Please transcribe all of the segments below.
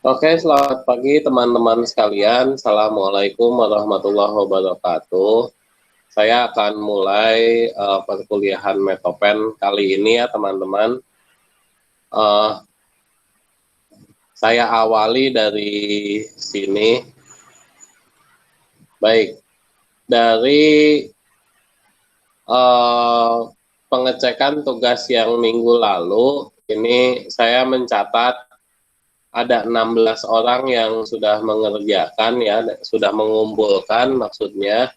Oke, selamat pagi teman-teman sekalian. Assalamualaikum warahmatullahi wabarakatuh. Saya akan mulai perkuliahan Metopen kali ini ya teman-teman. Saya awali dari sini. Baik, dari pengecekan tugas yang minggu lalu, ini saya mencatat ada 16 orang yang sudah mengerjakan ya, sudah mengumpulkan maksudnya,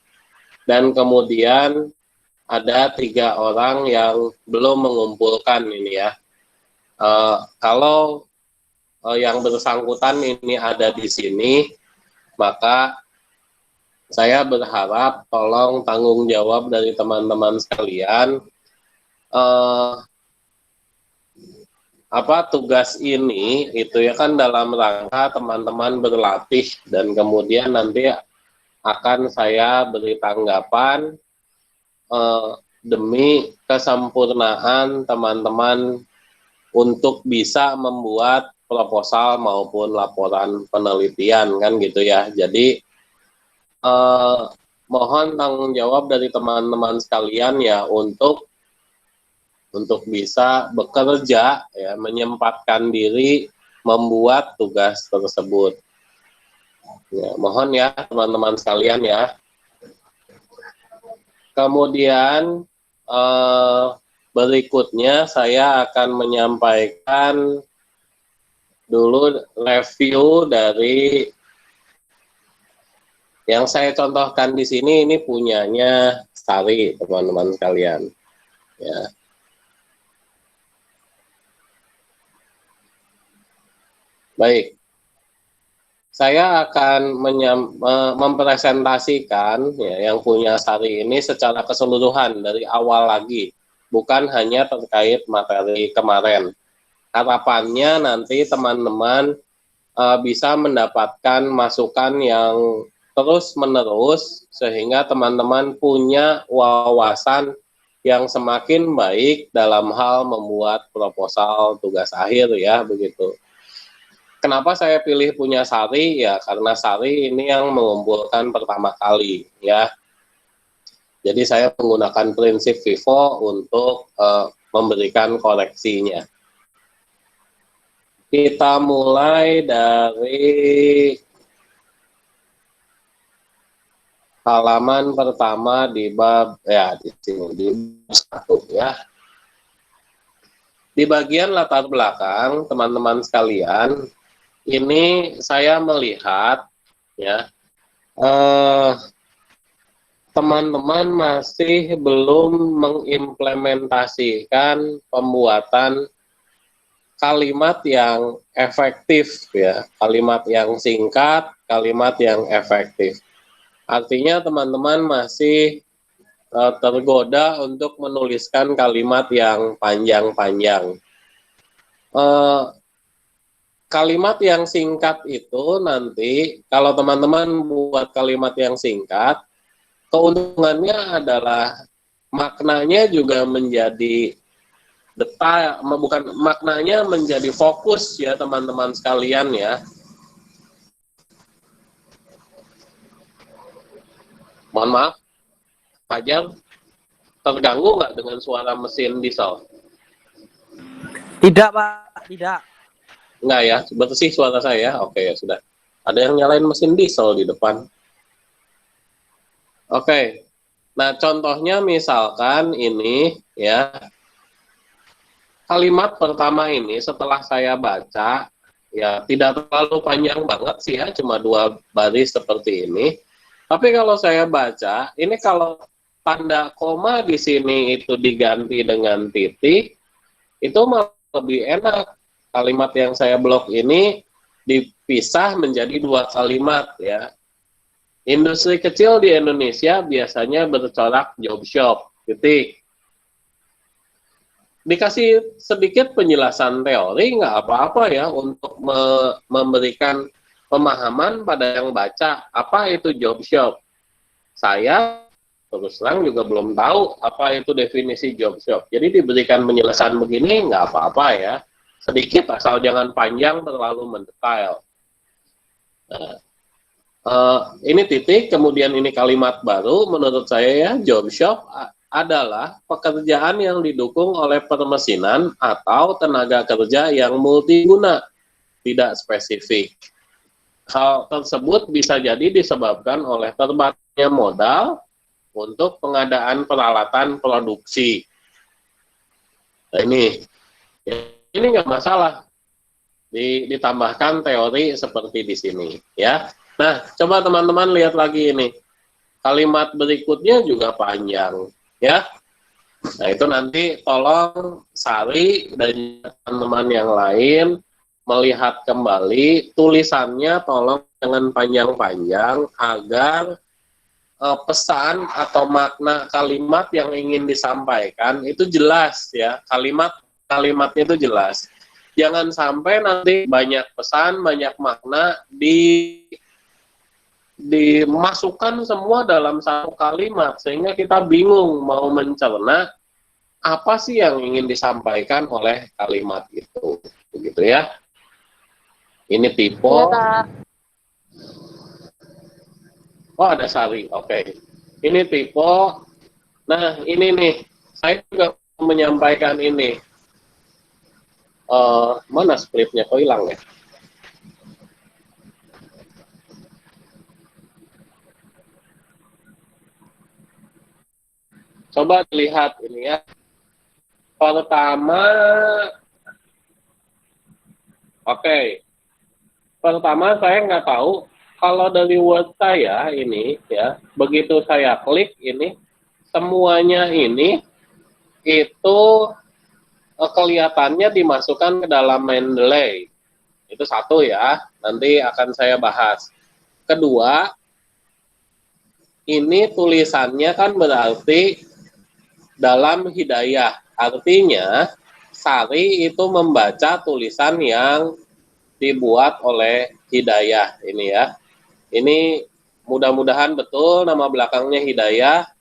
dan kemudian ada 3 orang yang belum mengumpulkan ini ya. Kalau yang bersangkutan ini ada di sini, maka saya berharap tolong tanggung jawab dari teman-teman sekalian. Tugas ini itu ya kan dalam rangka teman-teman berlatih dan kemudian nanti akan saya beri tanggapan demi kesempurnaan teman-teman untuk bisa membuat proposal maupun laporan penelitian kan gitu ya. Jadi mohon tanggung jawab dari teman-teman sekalian ya untuk bisa bekerja ya, menyempatkan diri membuat tugas tersebut. Ya, mohon ya teman-teman sekalian ya. Kemudian berikutnya saya akan menyampaikan dulu review dari yang saya contohkan di sini. Ini punyanya Sari teman-teman sekalian. Ya. Baik, saya akan mempresentasikan ya, yang punya Sari ini secara keseluruhan dari awal lagi, bukan hanya terkait materi kemarin. Harapannya nanti teman-teman bisa mendapatkan masukan yang terus-menerus, sehingga teman-teman punya wawasan yang semakin baik dalam hal membuat proposal tugas akhir ya, begitu. Kenapa saya pilih punya Sari? Ya karena Sari ini yang mengumpulkan pertama kali ya. Jadi saya menggunakan prinsip FIFO untuk memberikan koreksinya. Kita mulai dari halaman pertama di bab ya di sini di bab 1 ya. Di bagian latar belakang teman-teman sekalian, ini saya melihat ya teman-teman masih belum mengimplementasikan pembuatan kalimat yang efektif ya, kalimat yang singkat, kalimat yang efektif. Artinya teman-teman masih tergoda untuk menuliskan kalimat yang panjang-panjang. Kalimat yang singkat itu nanti kalau teman-teman buat kalimat yang singkat, keuntungannya adalah maknanya juga menjadi detail, bukan maknanya menjadi fokus ya teman-teman sekalian ya. Mohon maaf, Fajar, terganggu nggak dengan suara mesin diesel? Tidak Pak, tidak. Enggak ya, bersih suara saya. Oke ya sudah. Ada yang nyalain mesin diesel di depan. Oke. Nah, contohnya misalkan ini ya. Kalimat pertama ini setelah saya baca ya tidak terlalu panjang banget sih ya, cuma 2 baris seperti ini. Tapi kalau saya baca, ini kalau tanda koma di sini itu diganti dengan titik, itu malah lebih enak. Kalimat yang saya blok ini dipisah menjadi 2 kalimat ya. Industri kecil di Indonesia biasanya bercorak job shop, titik. Dikasih sedikit penjelasan teori nggak apa-apa ya untuk memberikan pemahaman pada yang baca apa itu job shop. Saya terus terang juga belum tahu apa itu definisi job shop. Jadi diberikan penjelasan begini nggak apa-apa ya, sedikit asal jangan panjang terlalu mendetail. Nah, ini titik, kemudian ini kalimat baru menurut saya ya, job shop adalah pekerjaan yang didukung oleh permesinan atau tenaga kerja yang multiguna, tidak spesifik. Hal tersebut bisa jadi disebabkan oleh terbatasnya modal untuk pengadaan peralatan produksi. Nah, ini nggak masalah ditambahkan teori seperti di sini ya. Nah, coba teman-teman lihat lagi ini. Kalimat berikutnya juga panjang ya. Nah, itu nanti tolong Sari dan teman-teman yang lain melihat kembali tulisannya, tolong jangan panjang-panjang agar pesan atau makna kalimat yang ingin disampaikan itu jelas ya, kalimatnya itu jelas. Jangan sampai nanti banyak pesan, banyak makna dimasukkan semua dalam satu kalimat sehingga kita bingung mau mencerna apa sih yang ingin disampaikan oleh kalimat itu, begitu ya. Ini tipe. Ya, oh, ada Sari, oke. Ini tipe. Nah, ini nih, saya juga menyampaikan ini. Mana scriptnya? Kok hilang ya? Coba lihat ini ya. Pertama, oke. Pertama, saya nggak tahu kalau dari Word saya ini ya, begitu saya klik ini, semuanya ini itu kelihatannya dimasukkan ke dalam Mendeley. Itu satu ya, nanti akan saya bahas. Kedua, ini tulisannya kan berarti dalam hidayah. Artinya, Sari itu membaca tulisan yang dibuat oleh hidayah ini ya. Ini mudah-mudahan betul nama belakangnya Hidayah.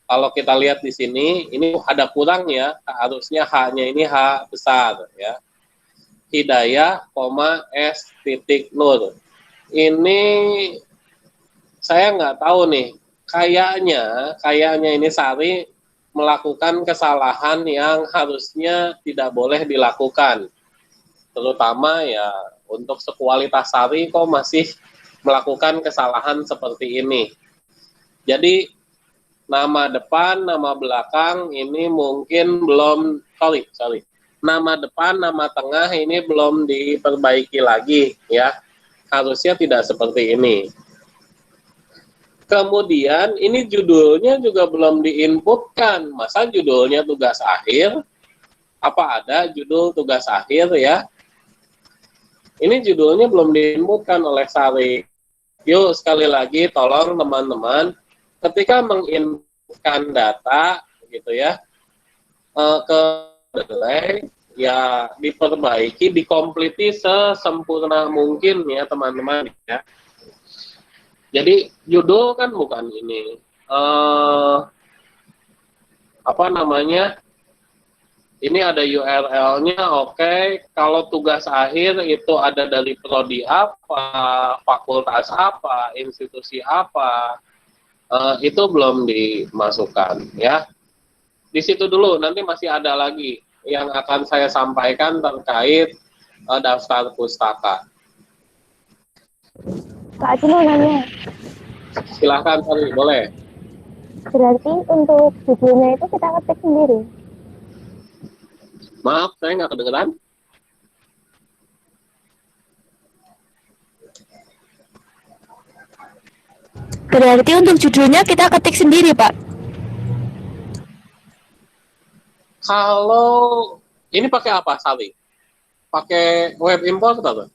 Kalau kita lihat di sini, ini ada kurang ya, harusnya H-nya ini H besar ya. Hidayah, S titik Nur. Ini saya nggak tahu nih, kayaknya ini Sari melakukan kesalahan yang harusnya tidak boleh dilakukan. Terutama ya untuk sekualitas Sari kok masih melakukan kesalahan seperti ini. Jadi nama depan, nama belakang ini mungkin belum, sorry. Nama depan, nama tengah ini belum diperbaiki lagi ya. Harusnya tidak seperti ini. Kemudian ini judulnya juga belum diinputkan. Masa judulnya tugas akhir? Apa ada judul tugas akhir ya? Ini judulnya belum diinputkan oleh Sari. Yuk sekali lagi tolong teman-teman ketika menginputkan data gitu ya ke delay ya diperbaiki, dikompliti sesempurna mungkin ya teman-teman ya. Jadi judul kan bukan ini apa namanya? Ini ada URL-nya, oke. Kalau tugas akhir itu ada dari prodi apa, fakultas apa, institusi apa, itu belum dimasukkan, ya. Di situ dulu, nanti masih ada lagi yang akan saya sampaikan terkait daftar pustaka. Kak Aci mau nanya. Silahkan, sorry, boleh. Berarti untuk judulnya itu kita ketik sendiri? Maaf, saya nggak kedengeran. Berarti untuk judulnya kita ketik sendiri, Pak? Kalau ini pakai apa, Sali? Pakai web import atau?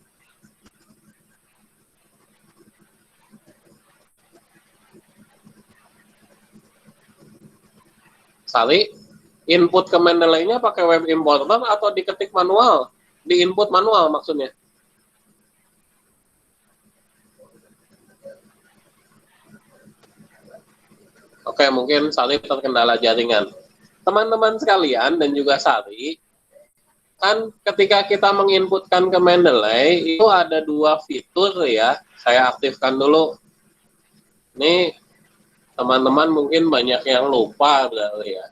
Sali? Input ke Mendeley-nya pakai web importer atau diketik manual? Di input manual maksudnya? Oke, mungkin Sari terkendala jaringan. Teman-teman sekalian dan juga Sari, kan ketika kita menginputkan ke Mendeley itu ada dua fitur ya. Saya aktifkan dulu. Ini teman-teman mungkin banyak yang lupa berarti ya.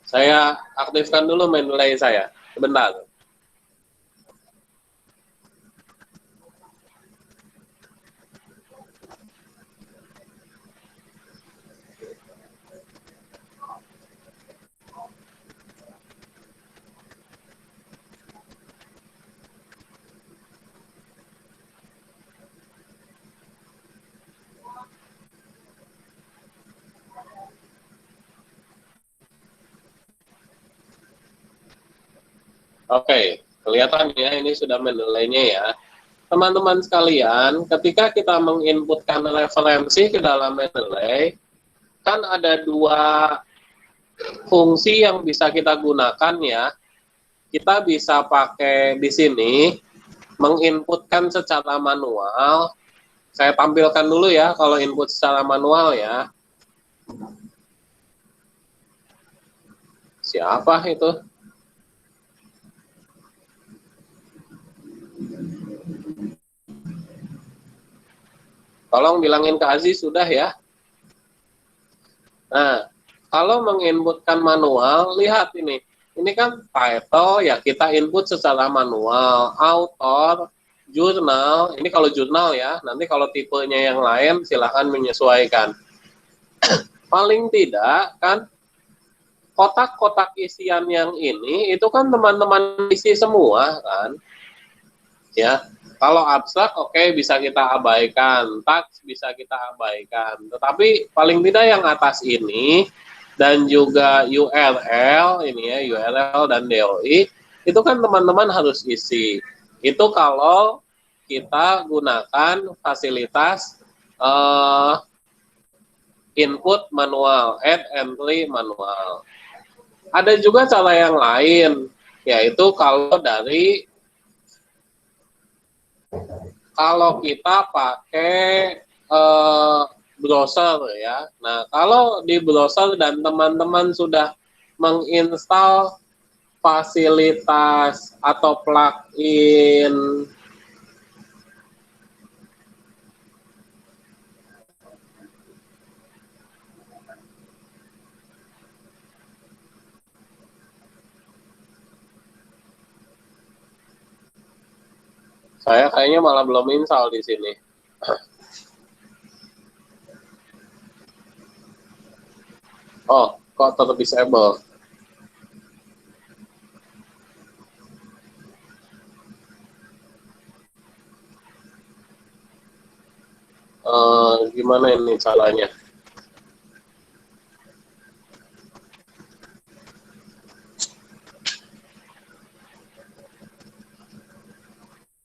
Saya aktifkan dulu Mendeley saya. Sebentar. Oke, kelihatan ya ini sudah Mendeley-nya ya. Teman-teman sekalian, ketika kita menginputkan referensi ke dalam Mendeley, kan ada dua fungsi yang bisa kita gunakan ya. Kita bisa pakai di sini, menginputkan secara manual. Saya tampilkan dulu ya kalau input secara manual ya. Siapa itu? Tolong bilangin ke Aziz sudah ya. Nah, kalau menginputkan manual, lihat ini. Ini kan title ya kita input secara manual. Author, jurnal, ini kalau jurnal ya. Nanti kalau tipenya yang lain silahkan menyesuaikan. Paling tidak kan kotak-kotak isian yang ini itu kan teman-teman isi semua kan. Ya. Kalau abstrak, oke, bisa kita abaikan, teks bisa kita abaikan. Tetapi paling tidak yang atas ini dan juga URL ini ya, URL dan DOI itu kan teman-teman harus isi. Itu kalau kita gunakan fasilitas input manual, add entry manual. Ada juga cara yang lain, yaitu kalau kita pakai browser ya. Nah, kalau di browser dan teman-teman sudah menginstal fasilitas atau plugin saya kayaknya malah belum install di sini. Oh, kok ter-disable? Gimana ini caranya?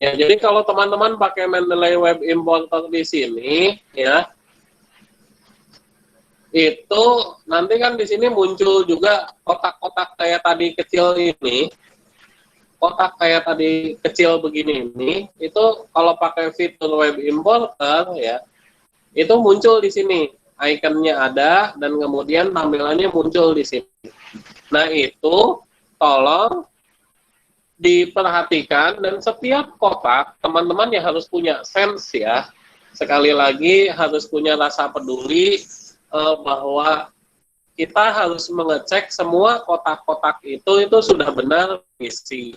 Ya, jadi kalau teman-teman pakai Mendeley Web Importer di sini, ya, itu nanti kan di sini muncul juga kotak-kotak kayak tadi kecil ini, kotak kayak tadi kecil begini ini, itu kalau pakai fitur Web Importer, ya, itu muncul di sini, ikonnya ada dan kemudian tampilannya muncul di sini. Nah itu tolong diperhatikan dan setiap kotak teman-teman ya harus punya sense ya. Sekali lagi harus punya rasa peduli bahwa kita harus mengecek semua kotak-kotak itu sudah benar isi.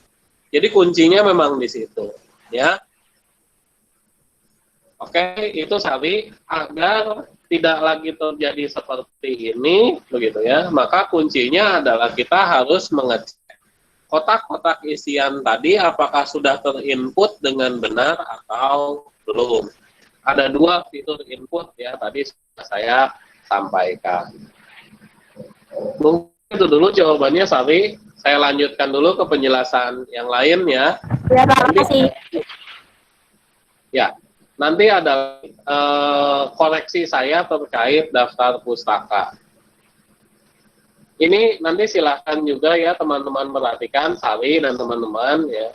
Jadi kuncinya memang di situ ya. Oke, itu Sari agar tidak lagi terjadi seperti ini begitu ya. Maka kuncinya adalah kita harus mengecek kotak-kotak isian tadi apakah sudah terinput dengan benar atau belum. Ada dua fitur input ya tadi sudah saya sampaikan. Mungkin itu dulu jawabannya Sari. Saya lanjutkan dulu ke penjelasan yang lain ya. Ya, terima kasih. Ya, nanti ada koreksi saya terkait daftar pustaka. Ini nanti silahkan juga ya teman-teman perhatikan, Sari dan teman-teman ya.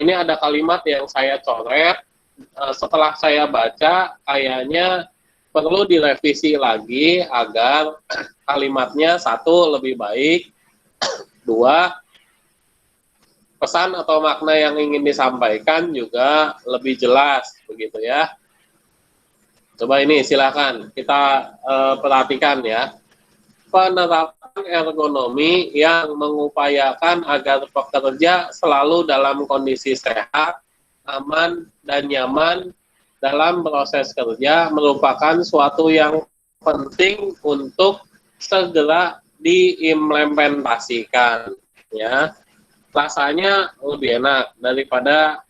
Ini ada kalimat yang saya coret, setelah saya baca kayaknya perlu direvisi lagi agar kalimatnya satu lebih baik, dua pesan atau makna yang ingin disampaikan juga lebih jelas, begitu ya. Coba ini silakan kita perhatikan ya. Penerapan ergonomi yang mengupayakan agar pekerja selalu dalam kondisi sehat, aman, dan nyaman dalam proses kerja merupakan suatu yang penting untuk segera diimplementasikan ya. Rasanya lebih enak daripada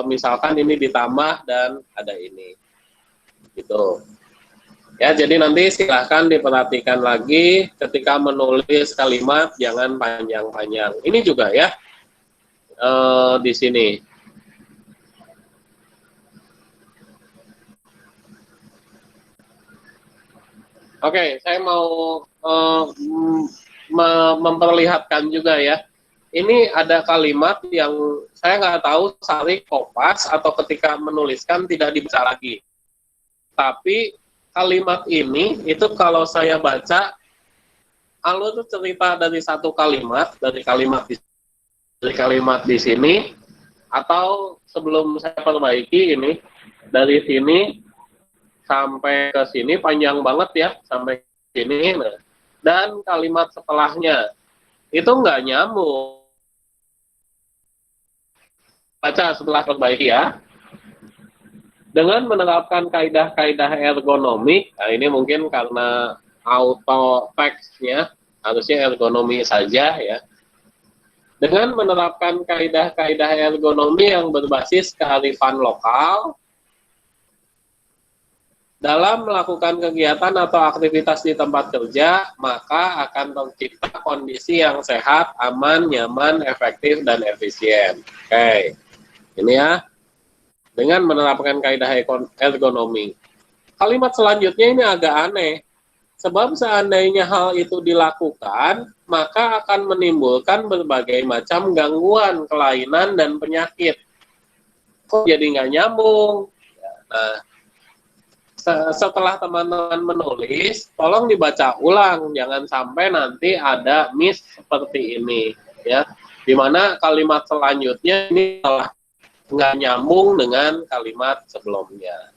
misalkan ini ditambah dan ada ini gitu ya. Jadi nanti silahkan diperhatikan lagi ketika menulis kalimat, jangan panjang-panjang. Ini juga ya di sini. Oke, saya mau memperlihatkan juga ya. Ini ada kalimat yang saya nggak tahu Sari kopas atau ketika menuliskan tidak dibaca lagi. Tapi kalimat ini itu kalau saya baca alur cerita dari satu kalimat, dari kalimat di sini, atau sebelum saya perbaiki ini dari sini sampai ke sini panjang banget ya, sampai sini. Nah, dan kalimat setelahnya itu nggak nyambung. Baca setelah perbaiki ya. Dengan menerapkan kaidah-kaidah ergonomik, nah ini mungkin karena auto text-nya harusnya ergonomi saja ya. Dengan menerapkan kaidah-kaidah ergonomi yang berbasis kearifan lokal dalam melakukan kegiatan atau aktivitas di tempat kerja, maka akan tercipta kondisi yang sehat, aman, nyaman, efektif, dan efisien. Oke, ini ya. Dengan menerapkan kaidah ergonomi. Kalimat selanjutnya ini agak aneh. Sebab seandainya hal itu dilakukan, maka akan menimbulkan berbagai macam gangguan, kelainan, dan penyakit. Kok jadi nggak nyambung? Nah, setelah teman-teman menulis, tolong dibaca ulang. Jangan sampai nanti ada miss seperti ini. Ya, dimana kalimat selanjutnya ini telah nggak nyambung dengan kalimat sebelumnya.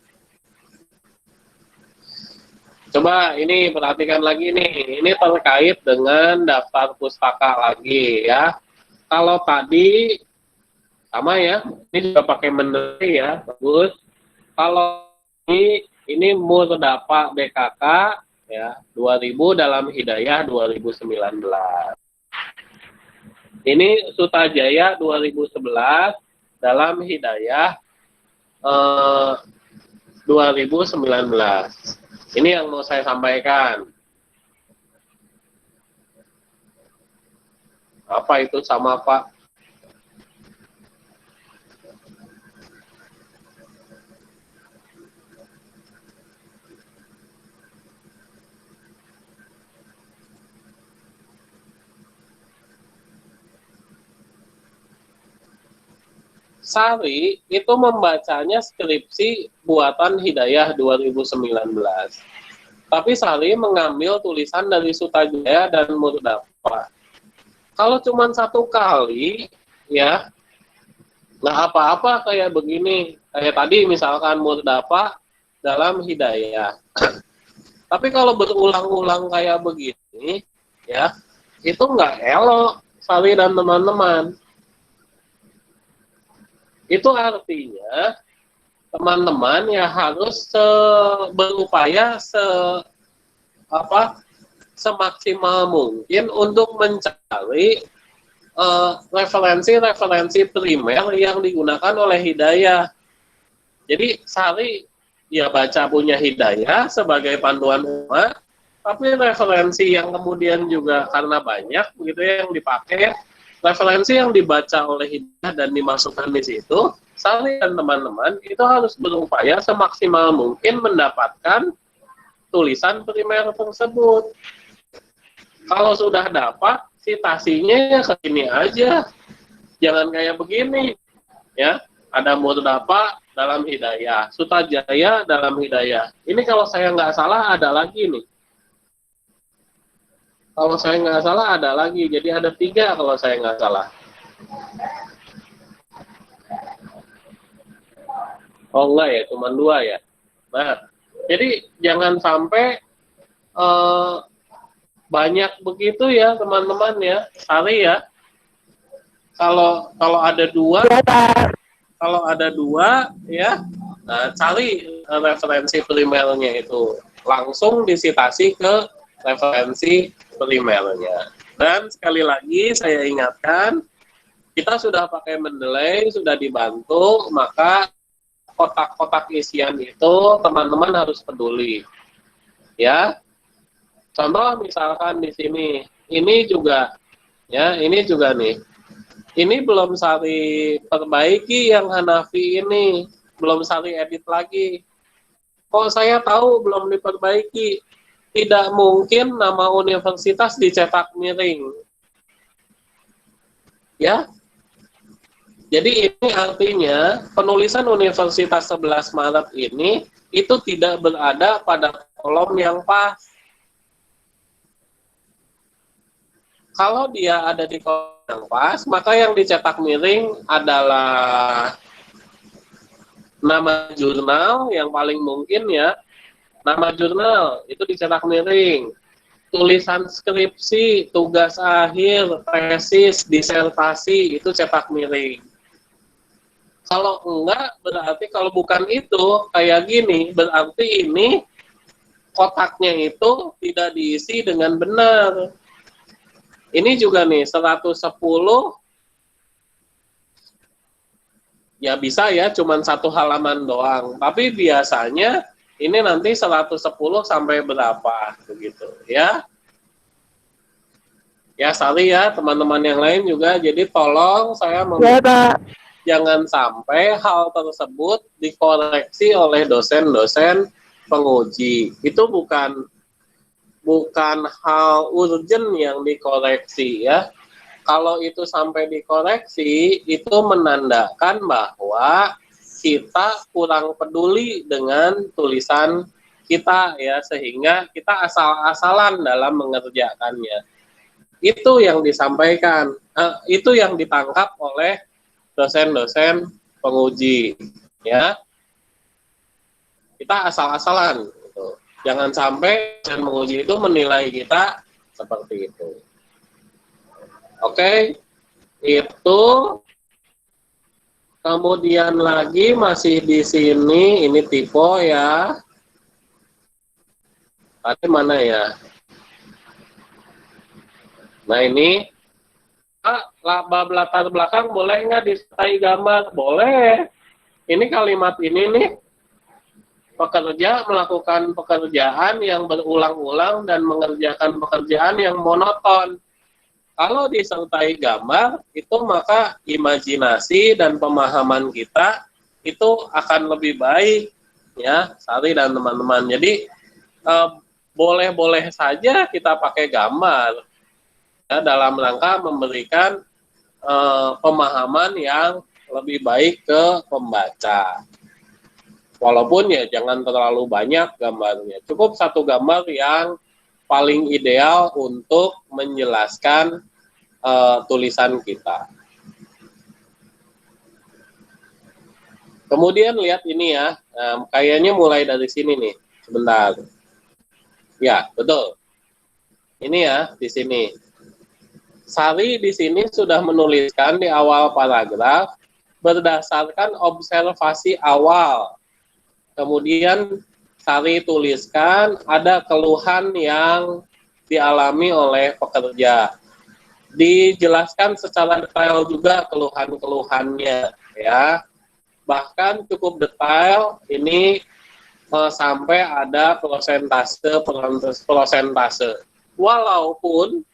Coba ini perhatikan lagi nih, ini terkait dengan daftar pustaka lagi ya. Kalau tadi sama ya, ini juga pakai menteri ya, bagus. Kalau ini Murdapa BKK ya, 2000 dalam Hidayah 2019. Ini Sutajaya 2011 dalam Hidayah 2019. Ini yang mau saya sampaikan. Apa itu sama Pak? Sari itu membacanya skripsi buatan Hidayah 2019. Tapi Sari mengambil tulisan dari Sutajaya dan Murdapa. Kalau cuma satu kali, ya nggak apa-apa kayak begini. Kayak tadi misalkan Murdapa dalam Hidayah. Tapi kalau berulang-ulang kayak begini, ya itu nggak elok, Sari dan teman-teman. Itu artinya teman-teman ya harus berupaya semaksimal mungkin untuk mencari referensi-referensi primer yang digunakan oleh Hidayah. Jadi Sari ya baca punya Hidayah sebagai panduan umat, tapi referensi yang kemudian juga karena banyak begitu ya yang dipakai, referensi yang dibaca oleh Hidayah dan dimasukkan di situ, Sari dan teman-teman itu harus berupaya semaksimal mungkin mendapatkan tulisan primer tersebut. Kalau sudah dapat, citasinya ke sini aja. Jangan kayak begini. Ya, ada Murdapa dalam hidayah, Sutajaya dalam hidayah. Ini kalau saya nggak salah ada lagi nih. Kalau saya nggak salah ada lagi, jadi ada 3 kalau saya nggak salah. Oh enggak ya, cuma 2 ya. Nah, jadi jangan sampai banyak begitu ya teman-teman ya. Sari ya. Kalau ada 2, Ya, Pak. kalau ada 2 ya, nah, cari referensi primernya itu, langsung disitasi ke referensi primernya. Dan sekali lagi saya ingatkan, kita sudah pakai Mendeley, sudah dibantu, maka kotak-kotak isian itu teman-teman harus peduli. Ya, contoh misalkan di sini, ini juga nih. Ini belum Sari perbaiki yang Hanafi ini, belum Sari edit lagi. Kok saya tahu belum diperbaiki? Tidak mungkin nama universitas dicetak miring. Ya. Jadi ini artinya penulisan Universitas 11 Maret ini itu tidak berada pada kolom yang pas. Kalau dia ada di kolom yang pas, maka yang dicetak miring adalah nama jurnal yang paling mungkin ya. Nama jurnal itu dicetak miring. Tulisan skripsi, tugas akhir, tesis, disertasi itu cetak miring. Kalau enggak, berarti kalau bukan itu, kayak gini, berarti ini kotaknya itu tidak diisi dengan benar. Ini juga nih 110 ya bisa ya cuman 1 halaman doang. Tapi biasanya ini nanti 110 sampai berapa begitu ya. Ya Sari ya, teman-teman yang lain juga. Jadi tolong saya Ya, Pak. jangan sampai hal tersebut dikoreksi oleh dosen-dosen penguji. Itu bukan hal urgent yang dikoreksi ya. Kalau itu sampai dikoreksi, itu menandakan bahwa kita kurang peduli dengan tulisan kita ya, sehingga kita asal-asalan dalam mengerjakannya. Itu yang disampaikan, itu yang ditangkap oleh dosen-dosen penguji ya. Kita asal-asalan gitu. Jangan sampai dosen penguji itu menilai kita seperti itu. Oke, itu kemudian lagi masih di sini, ini tipe ya. Tadi mana ya? Nah ini, bab latar belakang boleh nggak disertai gambar? Boleh. Ini kalimat ini nih, pekerja melakukan pekerjaan yang berulang-ulang dan mengerjakan pekerjaan yang monoton. Kalau disertai gambar, itu maka imajinasi dan pemahaman kita itu akan lebih baik, ya, Sari dan teman-teman. Jadi boleh-boleh saja kita pakai gambar, ya, dalam rangka memberikan pemahaman yang lebih baik ke pembaca. Walaupun ya jangan terlalu banyak gambarnya, cukup 1 gambar yang paling ideal untuk menjelaskan tulisan kita. Kemudian lihat ini ya, kayaknya mulai dari sini nih, sebentar. Ya, betul. Ini ya, di sini. Sari di sini sudah menuliskan di awal paragraf berdasarkan observasi awal. Kemudian Sari tuliskan ada keluhan yang dialami oleh pekerja. Dijelaskan secara detail juga keluhan-keluhannya ya. Bahkan cukup detail ini sampai ada prosentase. Walaupun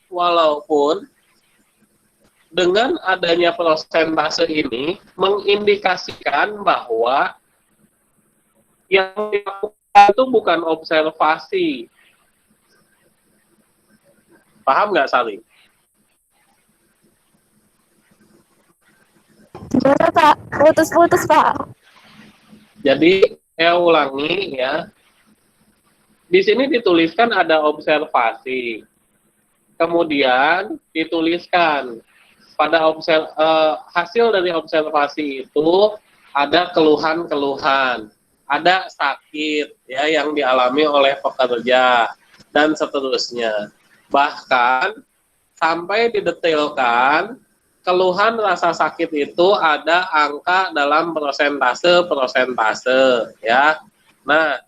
dengan adanya prosentase ini mengindikasikan bahwa yang dilakukan itu bukan observasi. Paham nggak, Sali? Gimana, Pak? Putus-putus, Pak. Jadi saya ulangi ya. Di sini dituliskan ada observasi. Kemudian dituliskan pada hasil dari observasi itu ada keluhan-keluhan, ada sakit ya yang dialami oleh pekerja dan seterusnya. Bahkan sampai didetailkan keluhan rasa sakit itu ada angka dalam persentase ya. Nah,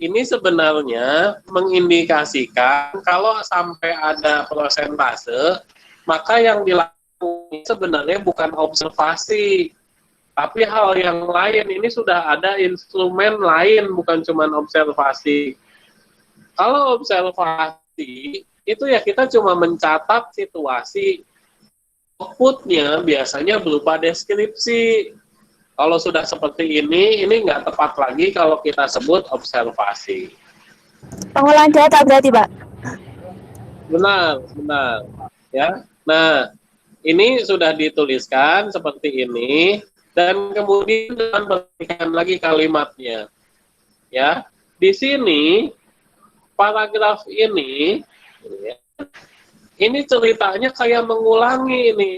ini sebenarnya mengindikasikan kalau sampai ada persentase, maka yang dilakukan sebenarnya bukan observasi, tapi hal yang lain. Ini sudah ada instrumen lain, bukan cuma observasi. Kalau observasi, itu ya kita cuma mencatat situasi, outputnya biasanya berupa deskripsi. Kalau sudah seperti ini nggak tepat lagi kalau kita sebut observasi. Pengolahan data berarti, Pak? Benar. Ya. Nah, ini sudah dituliskan seperti ini, dan kemudian perhatikan lagi kalimatnya. Ya, di sini paragraf ini, ya, ini ceritanya kayak mengulangi ini.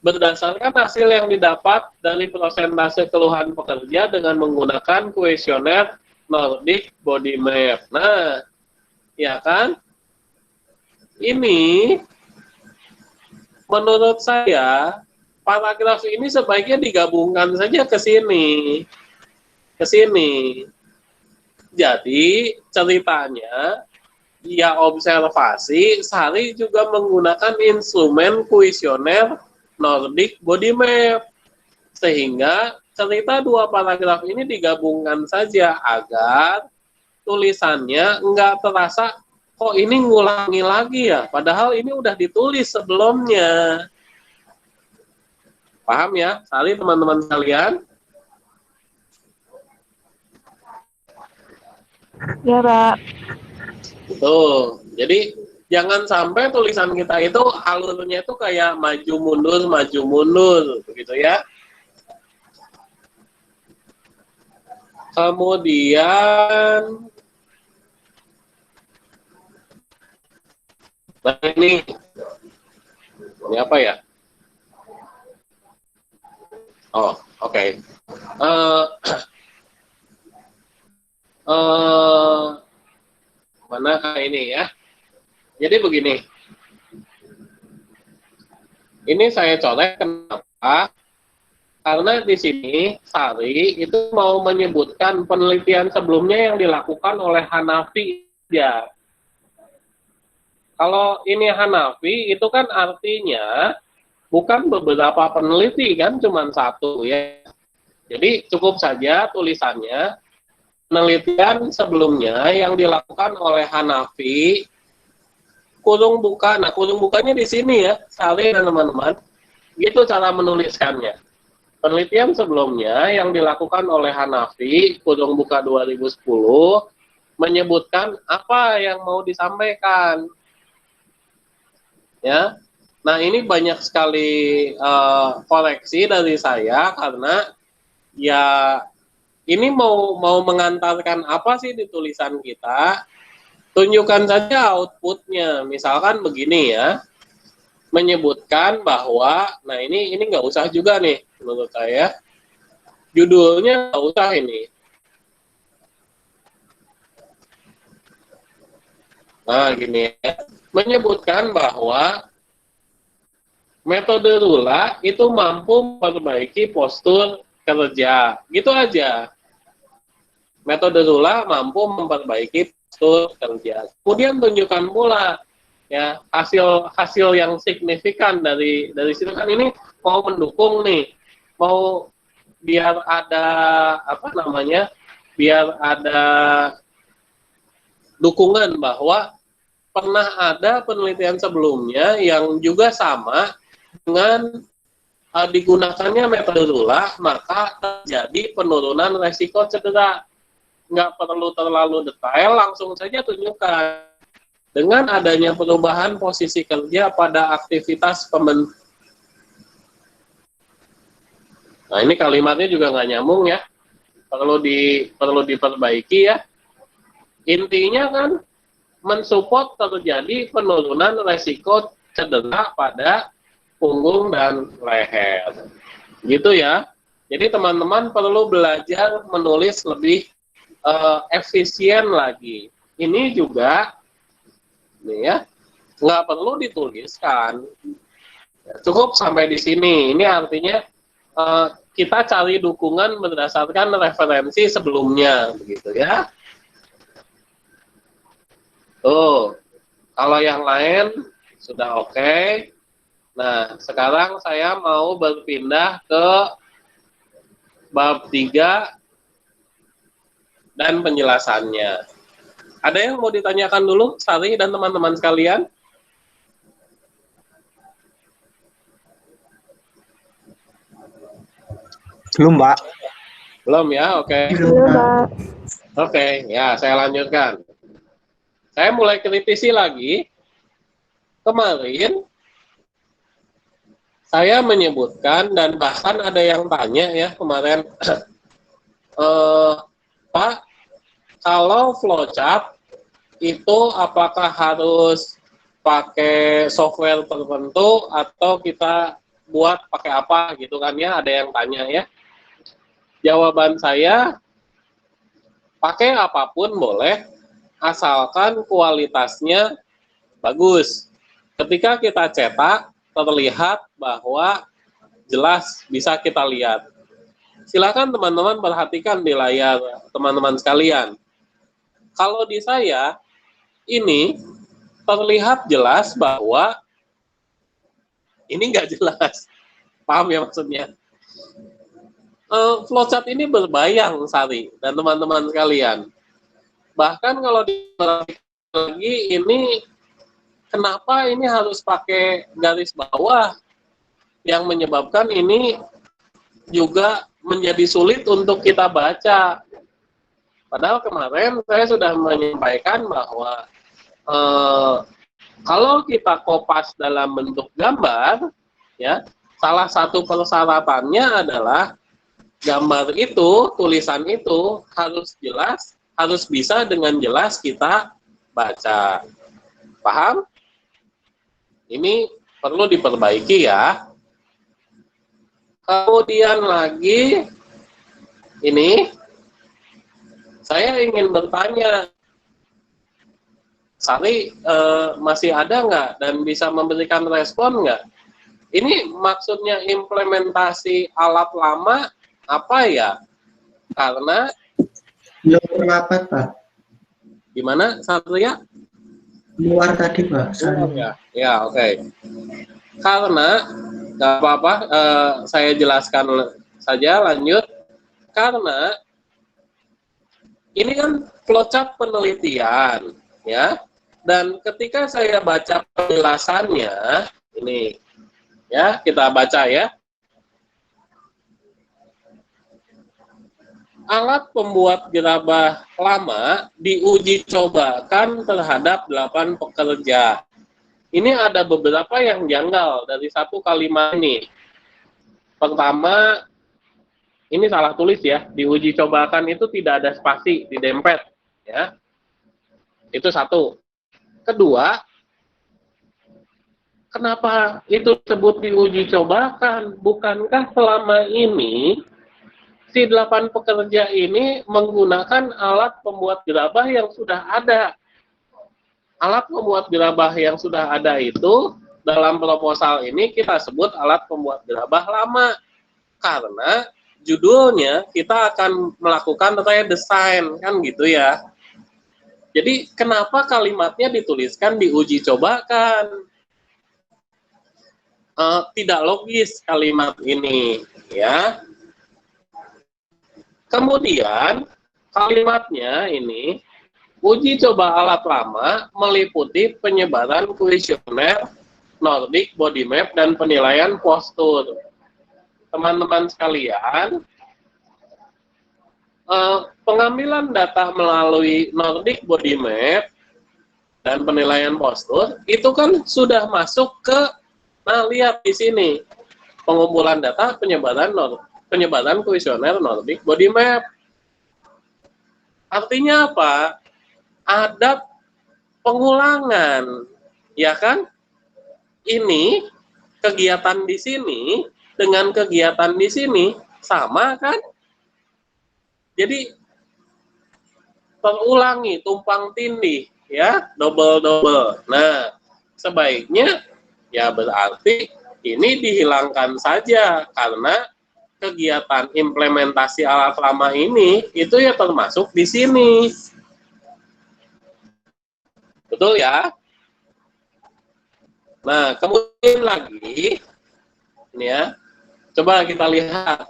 Berdasarkan hasil yang didapat dari persentase keluhan pekerja dengan menggunakan kuesioner Nordic Body Map. Nah, ya kan? Ini menurut saya paragraf ini sebaiknya digabungkan saja ke sini. Ke sini. Jadi ceritanya ya observasi, Sari juga menggunakan instrumen kuesioner Nordic Body Map, sehingga cerita dua paragraf ini digabungkan saja agar tulisannya nggak terasa kok ini ngulangi lagi ya, padahal ini udah ditulis sebelumnya. Paham ya, Sari, teman-teman sekalian? Ya, Pak. Tuh, jadi jangan sampai tulisan kita itu alurnya itu kayak maju mundur, begitu ya. Kemudian, nah ini apa ya? Oh, oke. Mana ini ya? Jadi begini. Ini saya colek kenapa? Karena di sini Sari itu mau menyebutkan penelitian sebelumnya yang dilakukan oleh Hanafi ya. Kalau ini Hanafi itu kan artinya bukan beberapa peneliti kan, cuma satu ya. Jadi cukup saja tulisannya penelitian sebelumnya yang dilakukan oleh Hanafi kurung buka. Nah, kurung bukanya di sini ya, Sari dan teman-teman. Gitu cara menuliskannya. Penelitian sebelumnya yang dilakukan oleh Hanafi, kurung buka 2010, menyebutkan apa yang mau disampaikan. Ya. Nah, ini banyak sekali koreksi dari saya karena ya ini mau mengantarkan apa sih di tulisan kita? Tunjukkan saja outputnya. Misalkan begini ya, menyebutkan bahwa, nah ini nggak usah juga nih menurut saya. Judulnya nggak usah ini. Nah gini ya, menyebutkan bahwa metode Rula itu mampu memperbaiki postur kerja. Gitu aja. Metode Rula mampu memperbaiki postur kerja. Kemudian tunjukkan pula ya hasil yang signifikan dari situ kan, ini mau mendukung nih, mau biar ada biar ada dukungan bahwa pernah ada penelitian sebelumnya yang juga sama dengan digunakannya metode Rula, maka terjadi penurunan resiko cedera. Nggak perlu terlalu detail, langsung saja tunjukkan. Dengan adanya perubahan posisi kerja pada aktivitas Nah, ini kalimatnya juga nggak nyambung ya. perlu diperbaiki ya. Intinya kan mensupport terjadi penurunan resiko cedera pada punggung dan leher. Gitu ya. Jadi teman-teman perlu belajar menulis lebih efisien lagi. Ini juga nih ya, nggak perlu dituliskan. Cukup sampai di sini. Ini artinya kita cari dukungan berdasarkan referensi sebelumnya, begitu ya. Tuh, kalau yang lain sudah oke. Nah, sekarang saya mau berpindah ke bab 3 dan penjelasannya. Ada yang mau ditanyakan dulu, Sari dan teman-teman sekalian? Belum, Pak. Belum ya, oke. Belum, Pak. Oke, ya saya lanjutkan. Saya mulai kritisi lagi. Kemarin saya menyebutkan dan bahkan ada yang tanya ya kemarin, Pak, kalau flowchart itu apakah harus pakai software tertentu atau kita buat pakai apa gitu kan ya, ada yang tanya ya. Jawaban saya, pakai apapun boleh, asalkan kualitasnya bagus. Ketika kita cetak, terlihat bahwa jelas bisa kita lihat. Silakan teman-teman perhatikan di layar teman-teman sekalian. Kalau di saya, ini terlihat jelas bahwa ini nggak jelas. Paham ya maksudnya? Flowchart ini berbayang, Sari dan teman-teman sekalian. Bahkan kalau diperhatikan lagi, ini kenapa ini harus pakai garis bawah yang menyebabkan ini juga menjadi sulit untuk kita baca. Padahal kemarin saya sudah menyampaikan bahwa kalau kita kopas dalam bentuk gambar, ya, salah satu persyaratannya adalah gambar itu, tulisan itu harus jelas, harus bisa dengan jelas kita baca. Paham? Ini perlu diperbaiki ya. Kemudian lagi, ini saya ingin bertanya, Sari masih ada nggak dan bisa memberikan respon nggak? Ini maksudnya implementasi alat lama apa ya? Karena belum terlambat, Pak. gimana, Satria? Keluar tadi, Pak. Ya, oke. Karena nggak apa-apa, saya jelaskan saja lanjut. Karena ini kan flowchart penelitian, ya. Dan ketika saya baca penjelasannya, ini, ya kita baca ya. Alat pembuat gerabah lama diuji cobakan terhadap 8 pekerja. Ini ada beberapa yang janggal dari satu kalimat ini. Pertama, ini salah tulis ya, diuji cobakan itu tidak ada spasi di dempet, ya. Itu satu. Kedua, kenapa itu disebut diuji cobakan? Bukankah selama ini si 8 pekerja ini menggunakan alat pembuat gerabah yang sudah ada? Alat pembuat gerabah yang sudah ada itu dalam proposal ini kita sebut alat pembuat gerabah lama. Karena judulnya kita akan melakukan redesign, kan gitu ya. Jadi kenapa kalimatnya dituliskan diuji cobakan? Tidak logis kalimat ini, ya. Kemudian kalimatnya ini, uji coba alat lama meliputi penyebaran kuesioner, Nordic Body Map, dan penilaian postur. Teman-teman sekalian, pengambilan data melalui Nordic Body Map dan penilaian postur itu kan sudah masuk ke, nah lihat di sini, pengumpulan data penyebaran kuesioner Nordic Body Map. Artinya apa? Ada pengulangan, ya kan? Ini kegiatan di sini dengan kegiatan di sini sama kan? Jadi terulangi, tumpang tindih, ya, double. Nah, sebaiknya ya berarti ini dihilangkan saja karena kegiatan implementasi alat lama ini itu ya termasuk di sini. Betul ya? Nah, kemudian lagi ini ya, coba kita lihat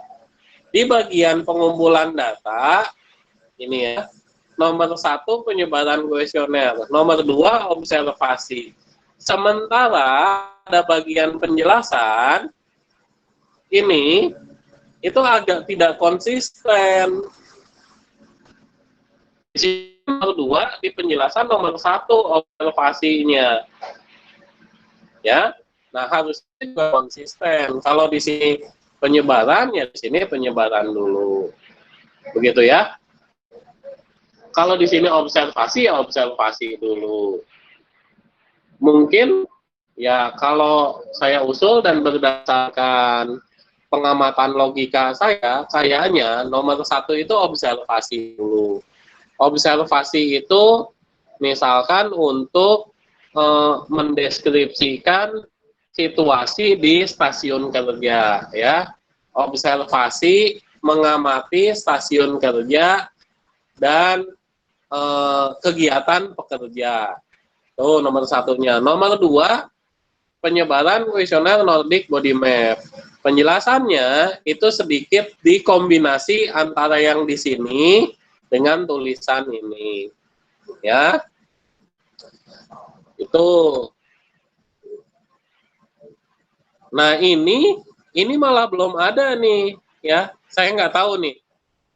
di bagian pengumpulan data ini ya. Nomor 1 penyebaran kuesioner, nomor 2 observasi. Sementara pada bagian penjelasan ini itu agak tidak konsisten. Di nomor 2 di penjelasan nomor 1 observasinya. Ya. Nah, harusnya juga konsisten. Kalau di sini penyebaran ya di sini penyebaran dulu. Begitu ya. Kalau di sini observasi ya observasi dulu. Mungkin ya kalau saya usul dan berdasarkan pengamatan logika saya, kayaknya nomor 1 itu observasi dulu. Observasi itu misalkan untuk mendeskripsikan situasi di stasiun kerja, ya. Observasi mengamati stasiun kerja dan kegiatan pekerja. Tuh nomor 1-nya. Nomor 2, penyebaran kuesioner Nordic Body Map. Penjelasannya itu sedikit dikombinasi antara yang di sini dengan tulisan ini. Ya. Itu. Nah, ini malah belum ada nih, ya. Saya nggak tahu nih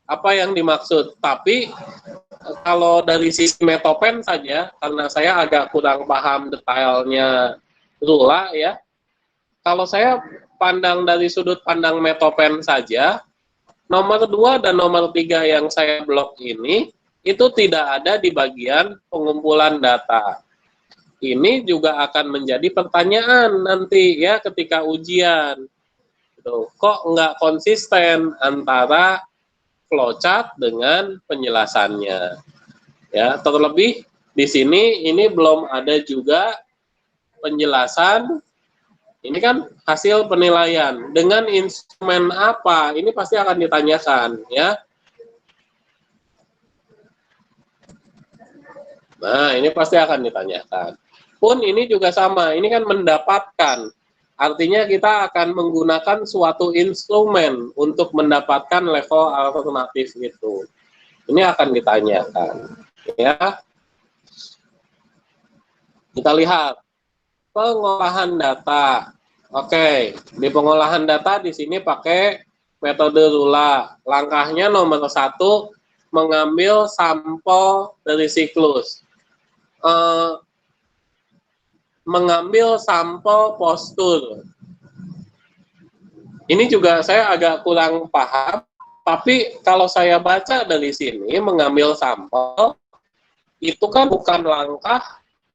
apa yang dimaksud. Tapi kalau dari sisi Metopen saja, karena saya agak kurang paham detailnya Lula ya. Kalau saya pandang dari sudut pandang Metopen saja, nomor 2 dan nomor 3 yang saya blok ini itu tidak ada di bagian pengumpulan data. Ini juga akan menjadi pertanyaan nanti ya ketika ujian. Kok nggak konsisten antara flowchart dengan penjelasannya? Ya, terlebih di sini ini belum ada juga penjelasan. Ini kan hasil penilaian dengan instrumen apa? Ini pasti akan ditanyakan, ya. Nah, ini pasti akan ditanyakan. Pun ini juga sama, ini kan mendapatkan. Artinya kita akan menggunakan suatu instrumen untuk mendapatkan level alternatif itu. Ini akan ditanyakan, ya. Kita lihat pengolahan data. Oke, di pengolahan data di sini pakai metode Lula. Langkahnya nomor 1, mengambil sampel dari siklus. Mengambil sampel postur. Ini juga saya agak kurang paham, tapi kalau saya baca dari sini, mengambil sampel, itu kan bukan langkah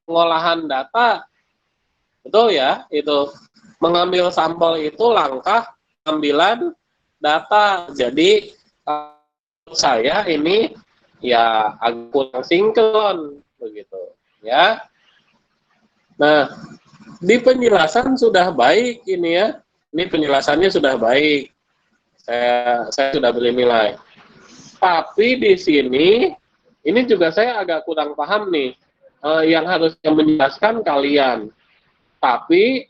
pengolahan data. Betul ya? Itu mengambil sampel itu langkah pengambilan data. Jadi, saya ini ya agak kurang sinkron, begitu. Ya. Nah, di penjelasan sudah baik ini ya. Ini penjelasannya sudah baik. Saya sudah beri nilai. Tapi di sini, ini juga saya agak kurang paham nih. Yang harusnya menjelaskan kalian. Tapi,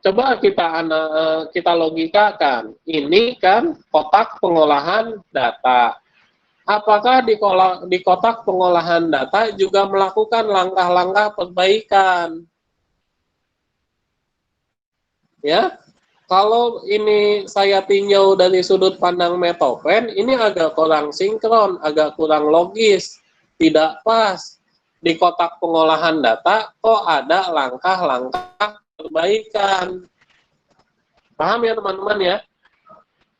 coba kita logikakan. Ini kan kotak pengolahan data. Apakah di kotak pengolahan data juga melakukan langkah-langkah perbaikan? Ya, kalau ini saya tinjau dari sudut pandang Metopen, ini agak kurang sinkron, agak kurang logis, tidak pas. Di kotak pengolahan data kok ada langkah-langkah perbaikan. Paham ya teman-teman ya?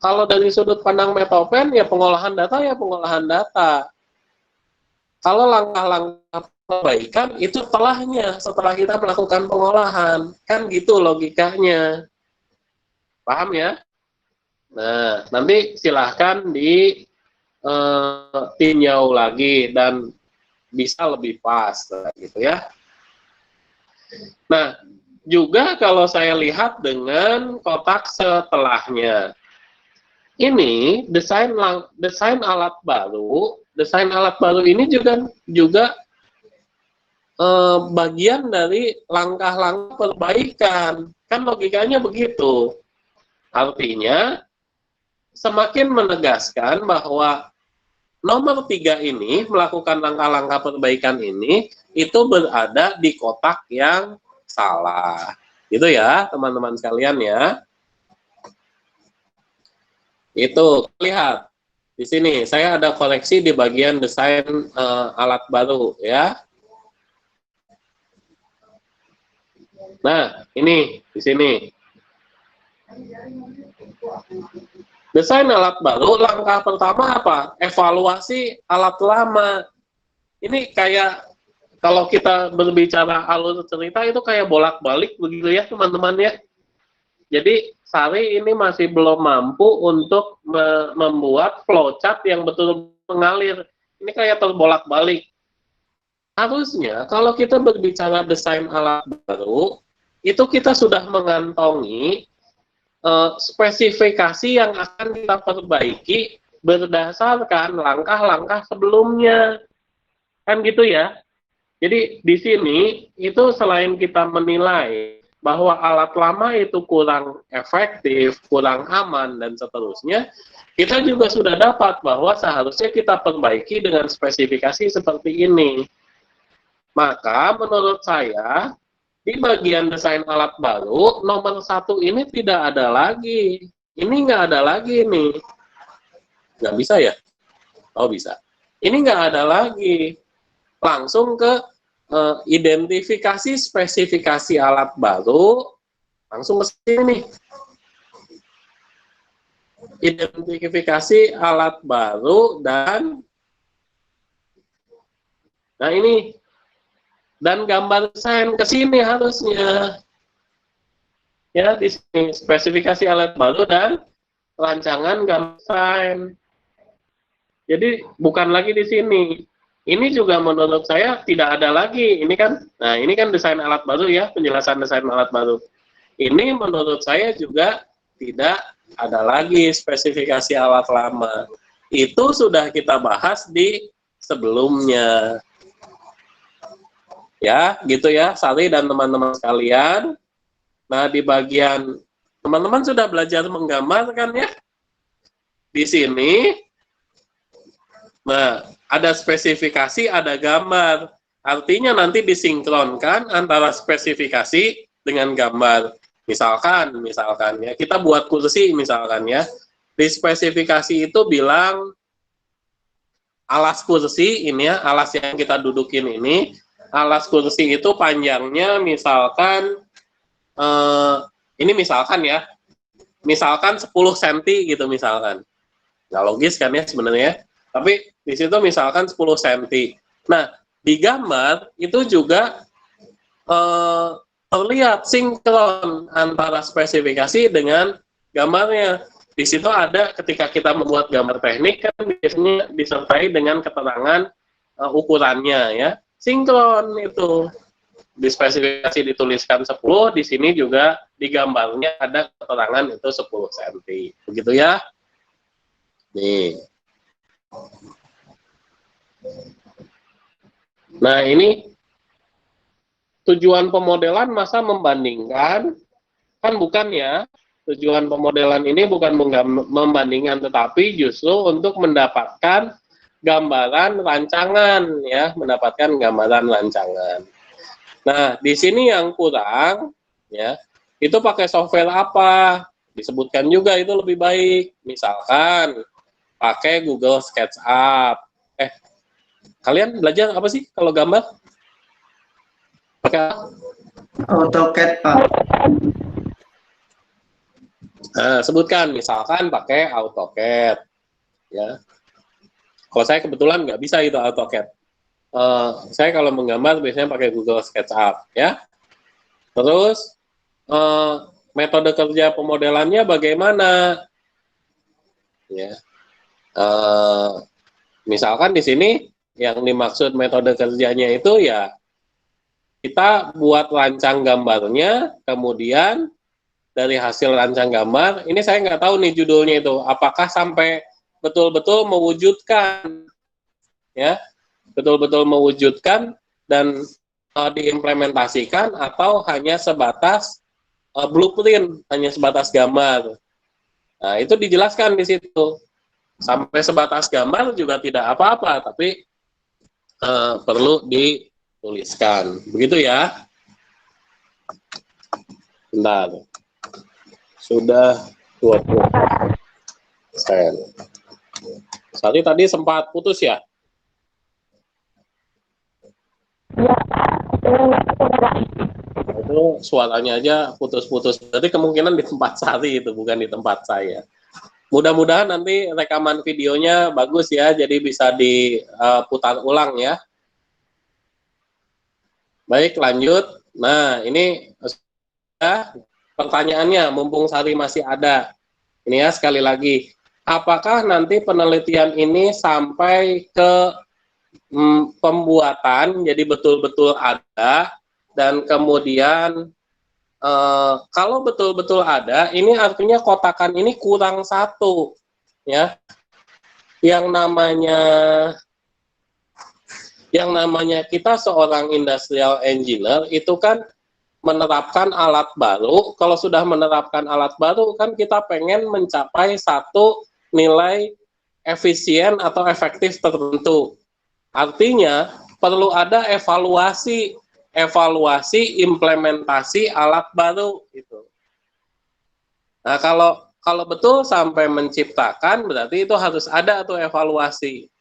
Kalau dari sudut pandang Metopen, ya pengolahan data ya pengolahan data. Kalau langkah-langkah perbaikan itu setelah kita melakukan pengolahan. Kan gitu logikanya. Paham ya? Nah, nanti silahkan tinjau lagi dan bisa lebih pas gitu ya. Nah, juga kalau saya lihat dengan kotak setelahnya. Ini desain alat baru ini juga bagian dari langkah-langkah perbaikan. Kan logikanya begitu. Artinya semakin menegaskan bahwa nomor 3 ini melakukan langkah-langkah perbaikan ini itu berada di kotak yang salah. Gitu ya, teman-teman sekalian ya. Itu lihat di sini saya ada koreksi di bagian desain alat baru ya. Nah, ini di sini. Desain alat baru, langkah pertama apa? Evaluasi alat lama. Ini kayak kalau kita berbicara alur cerita itu kayak bolak-balik begitu ya teman-teman ya. Jadi Sari ini masih belum mampu untuk membuat flowchart yang betul mengalir. Ini kayak terbolak-balik. Harusnya kalau kita berbicara desain alat baru, itu kita sudah mengantongi spesifikasi yang akan kita perbaiki berdasarkan langkah-langkah sebelumnya. Kan gitu ya. Jadi di sini itu selain kita menilai bahwa alat lama itu kurang efektif, kurang aman, dan seterusnya, kita juga sudah dapat bahwa seharusnya kita perbaiki dengan spesifikasi seperti ini. Maka menurut saya, di bagian desain alat baru, nomor 1 ini tidak ada lagi. Ini nggak ada lagi nih. Nggak bisa ya? Oh bisa. Ini nggak ada lagi. Langsung ke identifikasi spesifikasi alat baru, langsung ke sini nih. Identifikasi alat baru dan nah ini dan gambar desain ke sini harusnya. Ya, di sini spesifikasi alat baru dan rancangan gambar desain. Jadi bukan lagi di sini. Ini juga menurut saya tidak ada lagi. Ini kan desain alat baru ya, penjelasan desain alat baru. Ini menurut saya juga tidak ada lagi spesifikasi alat lama. Itu sudah kita bahas di sebelumnya. Ya, gitu ya, Sari dan teman-teman sekalian. Nah, di bagian teman-teman sudah belajar menggambar kan ya? Di sini, nah, ada spesifikasi, ada gambar. Artinya nanti disinkronkan antara spesifikasi dengan gambar. Misalkan ya, kita buat kursi misalkan ya. Di spesifikasi itu bilang alas kursi ini ya, alas yang kita dudukin ini, alas kursi itu panjangnya misalkan ini misalkan ya. Misalkan 10 cm gitu misalkan. Nggak logis kan ya sebenarnya. Tapi di situ misalkan 10 cm. Nah, di gambar itu juga terlihat sinkron antara spesifikasi dengan gambarnya. Di situ ada ketika kita membuat gambar teknik kan biasanya disertai dengan keterangan ukurannya ya. Sinkron itu. Di spesifikasi dituliskan 10, di sini juga di gambarnya ada keterangan itu 10 cm. Begitu ya. Nih. Nah, ini tujuan pemodelan masa membandingkan, kan bukan ya. Tujuan pemodelan ini bukan membandingkan, tetapi justru untuk mendapatkan gambaran rancangan, ya, mendapatkan gambaran rancangan. Nah, di sini yang kurang, ya, itu pakai software apa? Disebutkan juga itu lebih baik. Misalkan, pakai Google SketchUp. Kalian belajar apa sih kalau gambar? Pakai AutoCAD, Pak. Nah, sebutkan misalkan pakai AutoCAD, ya. Kalau saya kebetulan nggak bisa itu AutoCAD. Saya kalau menggambar biasanya pakai Google SketchUp, ya. Terus metode kerja pemodelannya bagaimana? Ya, misalkan di sini yang dimaksud metode kerjanya itu ya kita buat rancang gambarnya, kemudian dari hasil rancang gambar, ini saya nggak tahu nih judulnya itu, apakah sampai betul-betul mewujudkan, ya, betul-betul mewujudkan dan diimplementasikan atau hanya sebatas blueprint, hanya sebatas gambar. Nah, itu dijelaskan di situ. Sampai sebatas gambar juga tidak apa-apa, tapi perlu dituliskan. Begitu ya. Bentar. Sudah 20%. Sari tadi sempat putus ya? Iya, Pak. Itu suaranya aja putus-putus. Jadi kemungkinan di tempat Sari itu, bukan di tempat saya. Mudah-mudahan nanti rekaman videonya bagus ya, jadi bisa diputar ulang ya. Baik, lanjut. Nah, ini pertanyaannya, mumpung Sari masih ada. Ini ya, sekali lagi. Apakah nanti penelitian ini sampai ke pembuatan, jadi betul-betul ada, dan kemudian kalau betul-betul ada, ini artinya kotakan ini kurang satu, ya. Yang namanya kita seorang industrial engineer itu kan menerapkan alat baru. Kalau sudah menerapkan alat baru kan kita pengen mencapai satu nilai efisien atau efektif tertentu. Artinya perlu ada evaluasi implementasi alat baru gitu. Nah, kalau betul sampai menciptakan berarti itu harus ada tuh evaluasi.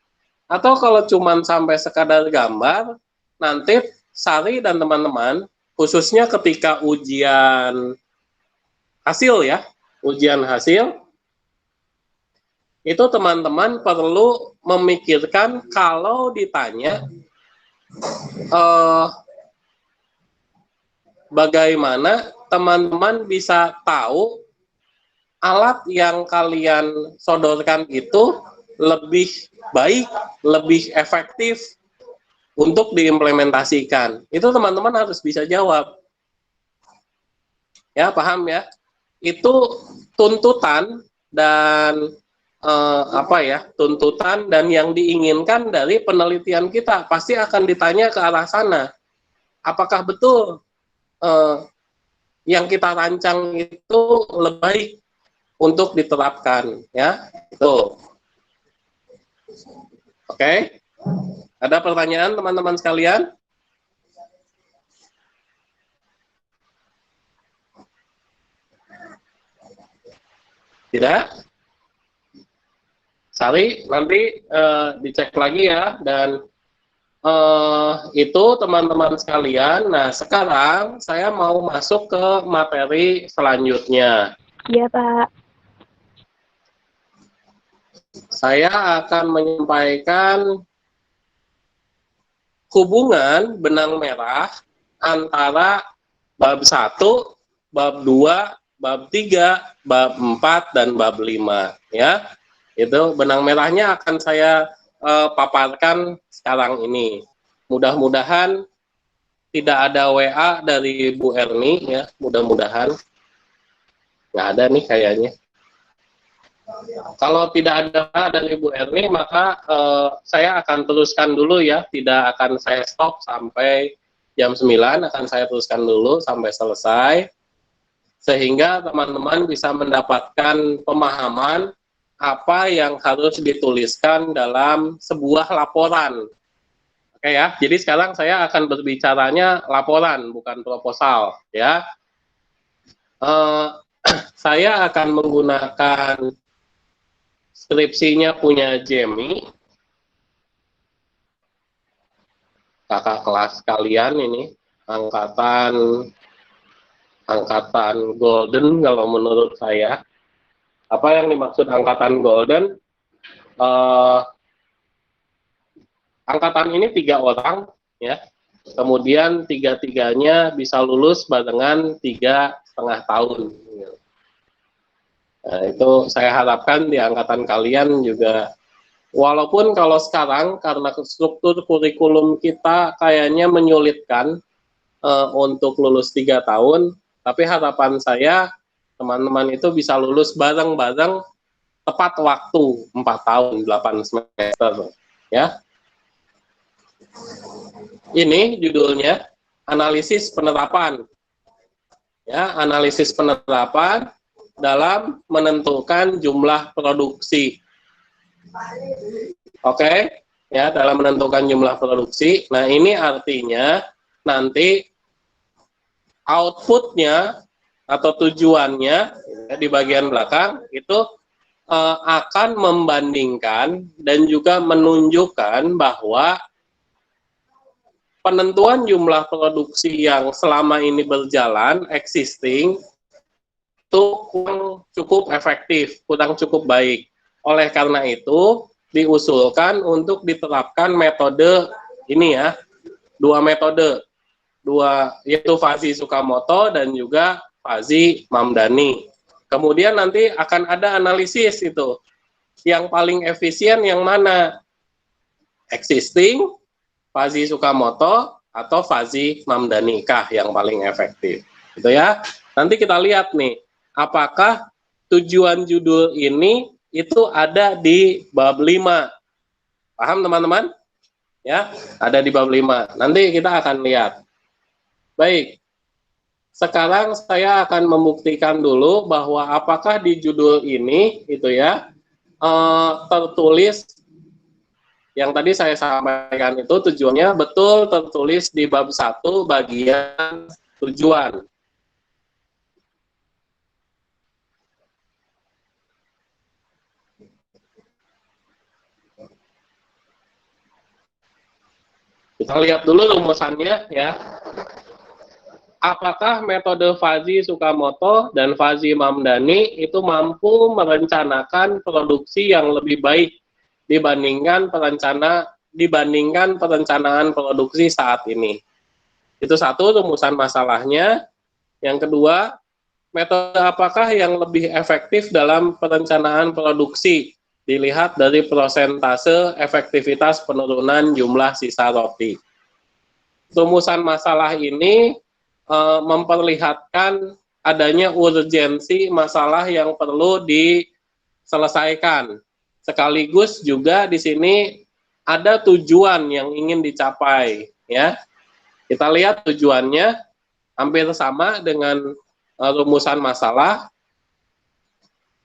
Atau kalau cuma sampai sekadar gambar, nanti Sari dan teman-teman khususnya ketika ujian hasil ya, ujian hasil itu teman-teman perlu memikirkan kalau ditanya bagaimana teman-teman bisa tahu alat yang kalian sodorkan itu lebih baik, lebih efektif untuk diimplementasikan. Itu teman-teman harus bisa jawab. Ya, paham ya? Itu tuntutan dan tuntutan dan yang diinginkan dari penelitian kita pasti akan ditanya ke arah sana. Apakah betul yang kita rancang itu lebih baik untuk diterapkan, ya? Itu. Oke. Ada pertanyaan teman-teman sekalian? Tidak? Sari, nanti dicek lagi ya, dan itu teman-teman sekalian. Nah, sekarang saya mau masuk ke materi selanjutnya. Iya, Pak. Saya akan menyampaikan hubungan benang merah antara bab 1, bab 2, bab 3, bab 4, dan bab 5. Ya. Itu benang merahnya akan saya paparkan sekarang ini. Mudah-mudahan tidak ada WA dari Bu Erni ya, mudah-mudahan. Nggak ada nih kayaknya. Kalau tidak ada WA dari Bu Erni, maka saya akan teruskan dulu ya, tidak akan saya stop sampai jam 9, akan saya teruskan dulu sampai selesai, sehingga teman-teman bisa mendapatkan pemahaman apa yang harus dituliskan dalam sebuah laporan. Oke ya, jadi sekarang saya akan berbicaranya laporan, bukan proposal ya. Saya akan menggunakan skripsinya punya Jamie, kakak kelas kalian ini, angkatan golden kalau menurut saya. Apa yang dimaksud angkatan golden? Angkatan ini 3 orang, ya. Kemudian tiga-tiganya bisa lulus barengan 3,5 tahun. Nah, itu saya harapkan di angkatan kalian juga, walaupun kalau sekarang karena struktur kurikulum kita kayaknya menyulitkan untuk lulus 3 tahun, tapi harapan saya teman-teman itu bisa lulus bareng-bareng tepat waktu 4 tahun 8 semester, ya. Ini judulnya analisis penerapan, ya, analisis penerapan dalam menentukan jumlah produksi. Oke, ya, dalam menentukan jumlah produksi. Nah, ini artinya nanti outputnya atau tujuannya, ya, di bagian belakang itu akan membandingkan dan juga menunjukkan bahwa penentuan jumlah produksi yang selama ini berjalan, existing, itu kurang cukup efektif, kurang cukup baik. Oleh karena itu, diusulkan untuk diterapkan metode ini, ya, 2 metode, yaitu Fazzi Sukamoto dan juga Fazzi Mamdani. Kemudian nanti akan ada analisis itu, yang paling efisien yang mana? Existing, Fazzi Sukamoto, atau Fazzi Mamdani kah yang paling efektif? Gitu ya. Nanti kita lihat nih, apakah tujuan judul ini itu ada di bab 5. Paham teman-teman? Ya, ada di bab 5. Nanti kita akan lihat. Baik. Sekarang saya akan membuktikan dulu bahwa apakah di judul ini itu ya tertulis yang tadi saya sampaikan itu tujuannya betul tertulis di bab 1 bagian tujuan. Kita lihat dulu rumusannya, ya. Apakah metode Fazzi Sukamoto dan Fazzi Mamdani itu mampu merencanakan produksi yang lebih baik dibandingkan perencanaan produksi saat ini? Itu satu, rumusan masalahnya. Yang kedua, metode apakah yang lebih efektif dalam perencanaan produksi? Dilihat dari persentase efektivitas penurunan jumlah sisa roti. Rumusan masalah ini memperlihatkan adanya urgensi masalah yang perlu diselesaikan. Sekaligus juga di sini ada tujuan yang ingin dicapai, ya. Kita lihat tujuannya hampir sama dengan rumusan masalah.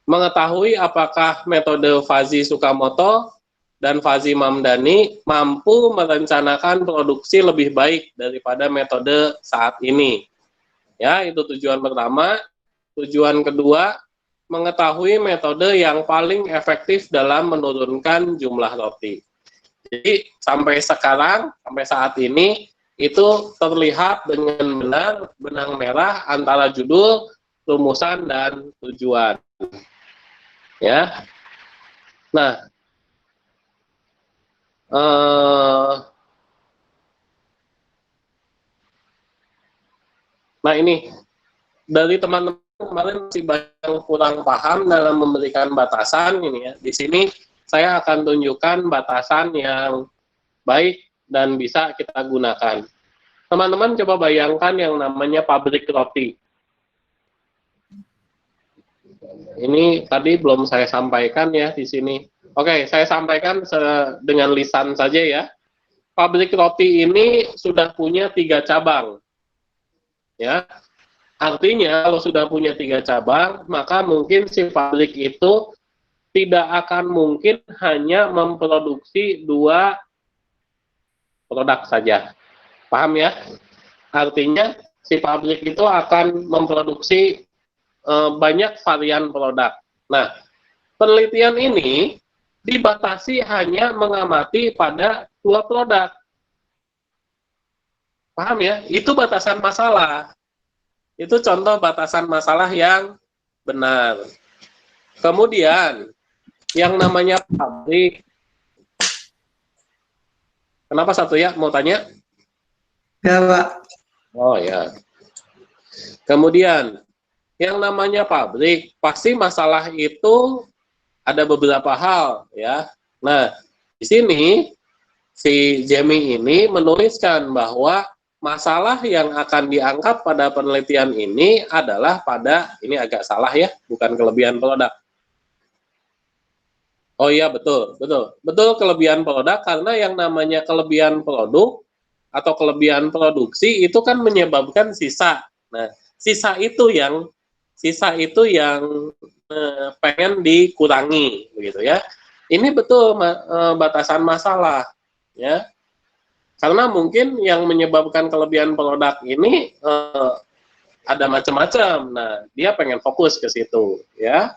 Mengetahui apakah metode Fazzi Sukamoto dan Fazzi Mamdani mampu merencanakan produksi lebih baik daripada metode saat ini. Ya, itu tujuan pertama. Tujuan kedua, mengetahui metode yang paling efektif dalam menurunkan jumlah roti. Jadi, sampai sekarang, sampai saat ini, itu terlihat dengan benar benang merah antara judul, rumusan, dan tujuan. Ya. Nah, ini dari teman-teman kemarin masih banyak yang kurang paham dalam memberikan batasan ini, ya. Di sini saya akan tunjukkan batasan yang baik dan bisa kita gunakan. Teman-teman coba bayangkan yang namanya pabrik roti. Ini tadi belum saya sampaikan, ya, di sini. Oke, saya sampaikan dengan lisan saja, ya. Pabrik roti ini sudah punya 3 cabang. Ya, artinya kalau sudah punya 3 cabang, maka mungkin si pabrik itu tidak akan mungkin hanya memproduksi 2 produk saja. Paham, ya? Artinya si pabrik itu akan memproduksi banyak varian produk. Nah, penelitian ini dibatasi hanya mengamati pada 2 produk. Paham, ya? Itu batasan masalah. Itu contoh batasan masalah yang benar. Kemudian yang namanya pabrik. Kenapa satu ya? Mau tanya? Ya, Pak. Oh ya. Kemudian yang namanya pabrik, pasti masalah itu ada beberapa hal ya. Nah, di sini si Jamie ini menuliskan bahwa masalah yang akan diangkat pada penelitian ini adalah pada, ini agak salah ya, bukan kelebihan produk. Oh iya, betul, betul. Betul, kelebihan produk, karena yang namanya kelebihan produk atau kelebihan produksi itu kan menyebabkan sisa. Nah, sisa itu yang pengen dikurangi, begitu ya. Ini betul batasan masalah, ya. Karena mungkin yang menyebabkan kelebihan produk ini ada macam-macam. Nah, dia pengen fokus ke situ, ya.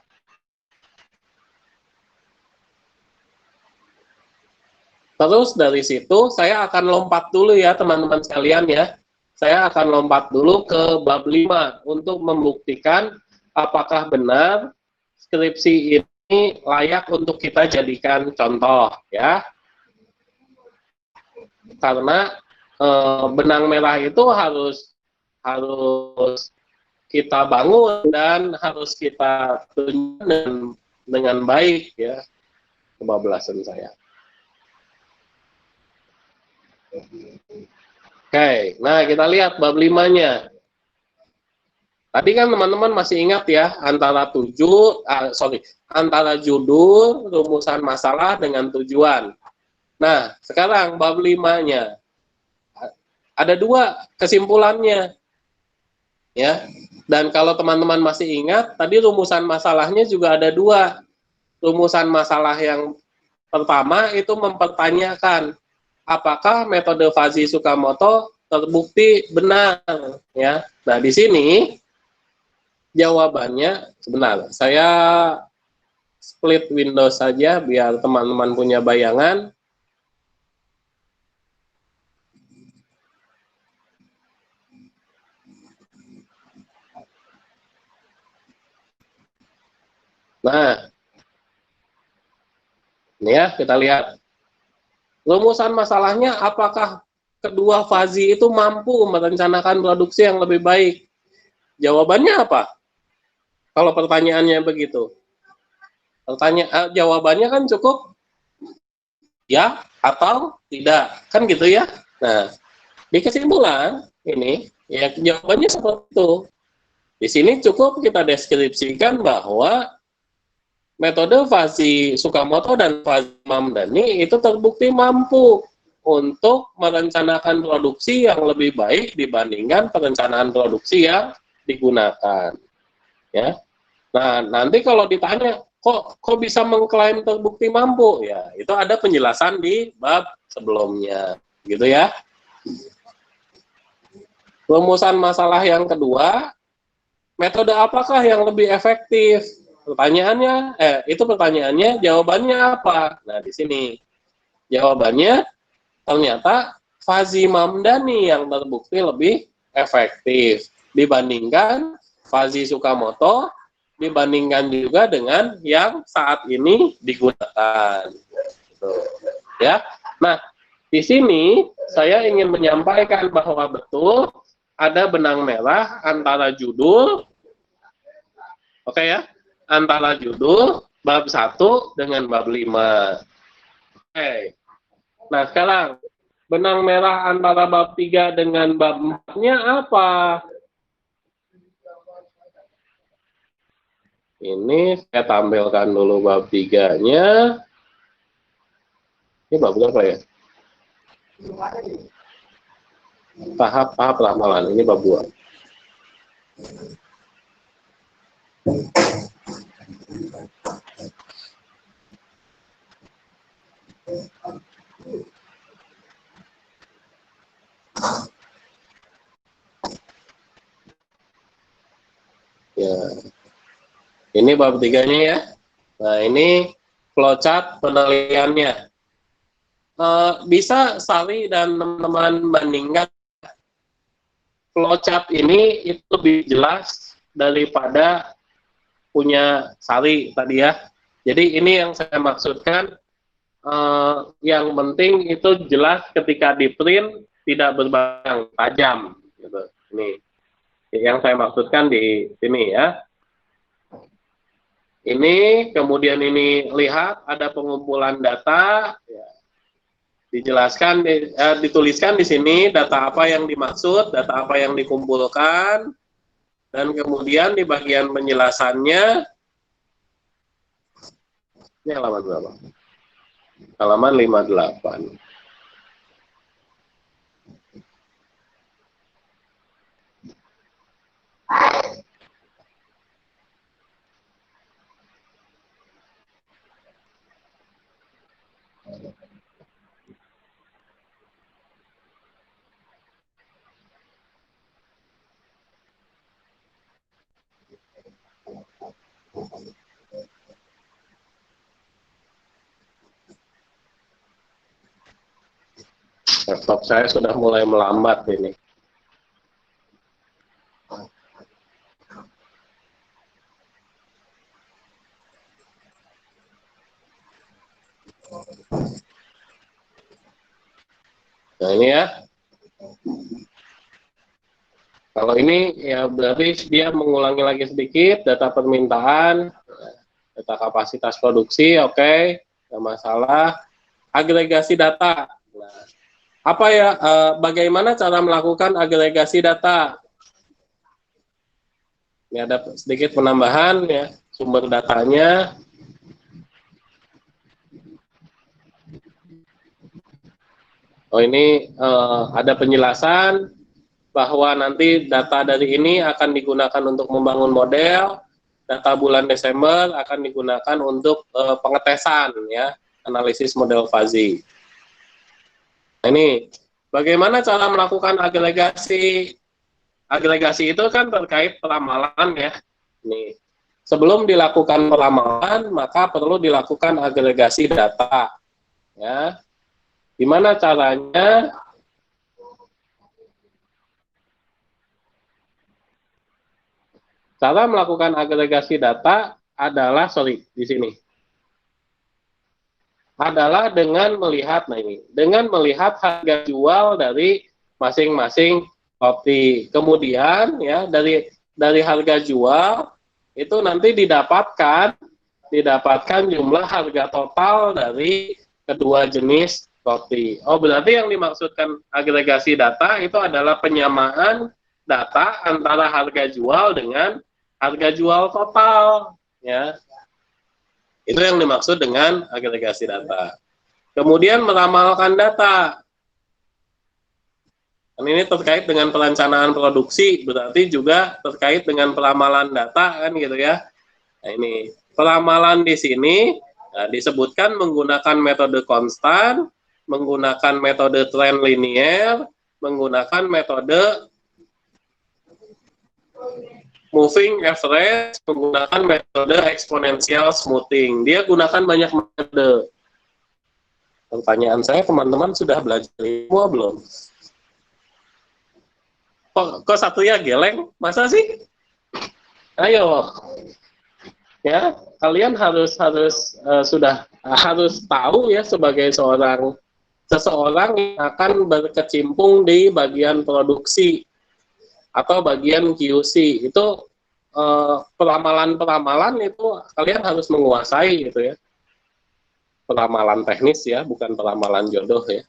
Terus dari situ saya akan lompat dulu ya teman-teman sekalian ya. Saya akan lompat dulu ke bab 5 untuk membuktikan apakah benar skripsi ini layak untuk kita jadikan contoh ya. Karena benang merah itu harus kita bangun dan harus kita tunjukkan dengan baik ya. Kebablasan saya. Oke, nah kita lihat bab 5-nya. Tadi kan teman-teman masih ingat ya, antara antara judul, rumusan masalah dengan tujuan. Nah, sekarang bab 5-nya. Ada 2 kesimpulannya. Ya. Dan kalau teman-teman masih ingat, tadi rumusan masalahnya juga ada 2. Rumusan masalah yang pertama itu mempertanyakan apakah metode Fuzzy Tsukamoto terbukti benar ya. Nah, di sini jawabannya, sebentar, saya split Windows saja biar teman-teman punya bayangan. Nah, ini ya, kita lihat. Rumusan masalahnya, apakah kedua Fuzzy itu mampu merencanakan produksi yang lebih baik? Jawabannya apa? Kalau pertanyaannya begitu. Jawabannya kan cukup ya atau tidak. Kan gitu ya. Nah, di kesimpulan ini, ya jawabannya seperti itu. Di sini cukup kita deskripsikan bahwa metode Fuzzy Tsukamoto dan Fuzzy Mamdani itu terbukti mampu untuk merencanakan produksi yang lebih baik dibandingkan perencanaan produksi yang digunakan. Ya. Nah, nanti kalau ditanya kok bisa mengklaim terbukti mampu, ya itu ada penjelasan di bab sebelumnya, gitu ya. Rumusan masalah yang kedua, metode apakah yang lebih efektif? Pertanyaannya, pertanyaannya, jawabannya apa? Nah, di sini jawabannya ternyata Fuzzy Mamdani yang terbukti lebih efektif dibandingkan Fuzzy Tsukamoto, dibandingkan juga dengan yang saat ini digunakan. Gitu. Ya. Nah, di sini saya ingin menyampaikan bahwa betul ada benang merah antara judul, oke ya, antara judul bab 1 dengan bab 5. Oke. Nah, sekarang benang merah antara bab 3 dengan bab 4-nya apa? Ini saya tampilkan dulu bab 3-nya. Ini bab berapa ya? Tahap ramalan. Ini bab 2. Ya. Ini bab 3-nya ya. Nah, ini flowchart penelitiannya. Bisa Sari dan teman-teman bandingkan flowchart ini itu lebih jelas daripada punya sari tadi ya. Jadi ini yang saya maksudkan, yang penting itu jelas ketika di print tidak berbayang tajam gitu. Ini yang saya maksudkan di sini ya. Ini kemudian ini lihat ada pengumpulan data ya. Dijelaskan, dituliskan di sini data apa yang dimaksud, data apa yang dikumpulkan, dan kemudian di bagian penjelasannya, ini halaman berapa? Halaman 58. Laptop saya sudah mulai melambat ini. Nah ini ya. Kalau ini ya berarti dia mengulangi lagi sedikit data permintaan, data kapasitas produksi, oke, nggak masalah. Agregasi data. Nah, apa ya? Bagaimana cara melakukan agregasi data? Ini ada sedikit penambahan ya, sumber datanya. Oh ini ada penjelasan bahwa nanti data dari ini akan digunakan untuk membangun model, data bulan Desember akan digunakan untuk pengetesan ya, analisis model fuzzy. Nah, ini bagaimana cara melakukan agregasi? Agregasi itu kan terkait peramalan ya. Nih, sebelum dilakukan peramalan maka perlu dilakukan agregasi data ya. Gimana caranya? Cara melakukan agregasi data adalah, di sini. Adalah dengan melihat, nah ini, dengan melihat harga jual dari masing-masing roti. Kemudian ya dari harga jual itu nanti didapatkan jumlah harga total dari kedua jenis roti. Oh, berarti yang dimaksudkan agregasi data itu adalah penyamaan data antara harga jual dengan harga jual total, ya. Itu yang dimaksud dengan agregasi data. Kemudian meramalkan data. Dan ini terkait dengan perencanaan produksi, berarti juga terkait dengan peramalan data kan gitu ya. Nah, ini peramalan di sini disebutkan menggunakan metode konstan, menggunakan metode tren linier, menggunakan metode moving average, menggunakan metode exponential smoothing. Dia gunakan banyak metode. Pertanyaan saya, teman-teman sudah belajar semua belum? Kok satunya geleng? Masa sih? Ayo. Ya, kalian harus tahu ya, sebagai seseorang yang akan berkecimpung di bagian produksi atau bagian QC, itu peramalan itu kalian harus menguasai gitu ya. Peramalan teknis ya, bukan peramalan jodoh ya.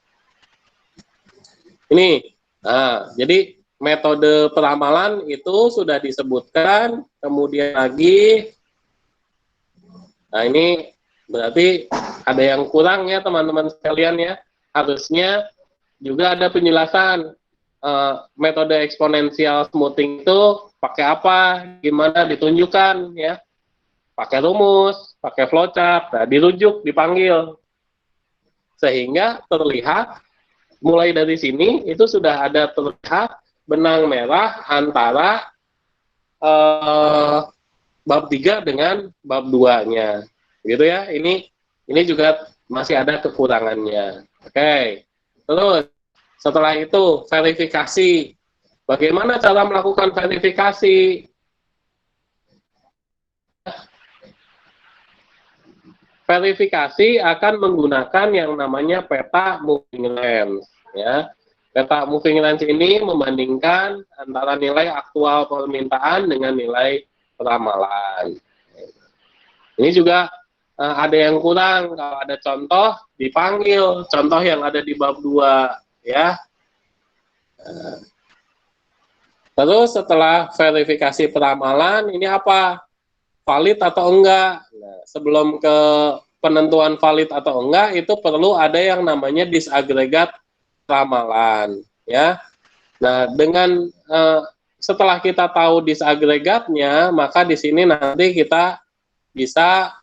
Ini, jadi metode peramalan itu sudah disebutkan, kemudian lagi, nah ini berarti ada yang kurang ya teman-teman sekalian ya, harusnya juga ada penjelasan. Metode exponential smoothing itu pakai apa, gimana ditunjukkan ya, pakai rumus, pakai flowchart, nah, dirujuk, dipanggil, sehingga terlihat mulai dari sini itu sudah ada terlihat benang merah antara bab 3 dengan bab 2-nya, gitu ya. Ini juga masih ada kekurangannya. Oke, terus setelah itu verifikasi. Bagaimana cara melakukan verifikasi? verifikasi akan menggunakan yang namanya peta moving lens, ya. Peta moving lens ini membandingkan antara nilai aktual permintaan dengan nilai ramalan. Ini juga ada yang kurang, kalau ada contoh dipanggil, contoh yang ada di bab 2, ya. Terus setelah verifikasi peramalan, ini apa? Valid atau enggak? Nah, sebelum ke penentuan valid atau enggak, itu perlu ada yang namanya disagregat ramalan, ya. Nah, dengan setelah kita tahu disagregatnya, maka di sini nanti kita bisa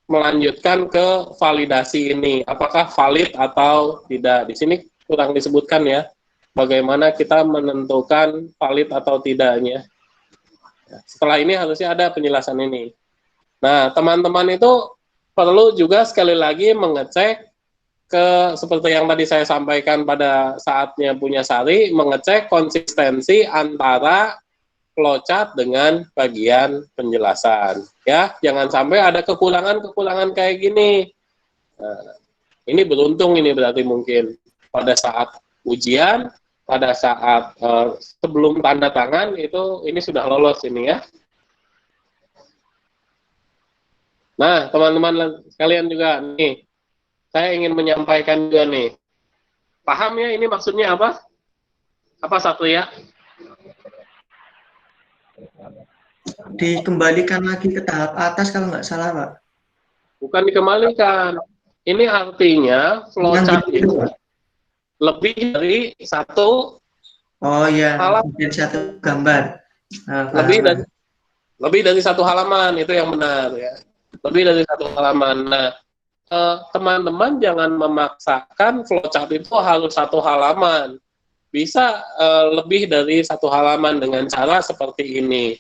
melanjutkan ke validasi ini, apakah valid atau tidak. Di sini kurang disebutkan ya, bagaimana kita menentukan valid atau tidaknya. Setelah ini harusnya ada penjelasan ini. Nah, teman-teman itu perlu juga sekali lagi mengecek seperti yang tadi saya sampaikan pada saatnya punya Sari, mengecek konsistensi antara flowchart dengan bagian penjelasan. Ya, jangan sampai ada kekurangan-kekurangan kayak gini. Nah, ini beruntung ini berarti mungkin pada saat ujian, pada saat sebelum tanda tangan itu ini sudah lolos ini ya. Nah, teman-teman sekalian juga nih, saya ingin menyampaikan juga nih. Paham ya ini maksudnya apa? Apa Satria? Dikembalikan lagi ke tahap atas kalau nggak salah, Pak. Bukan dikembalikan. Ini artinya flowchart itu lebih dari satu halaman. satu gambar. Lebih dari satu halaman, itu yang benar ya. Lebih dari satu halaman. Nah, teman-teman jangan memaksakan flowchart itu harus satu halaman. Bisa lebih dari satu halaman dengan cara seperti ini.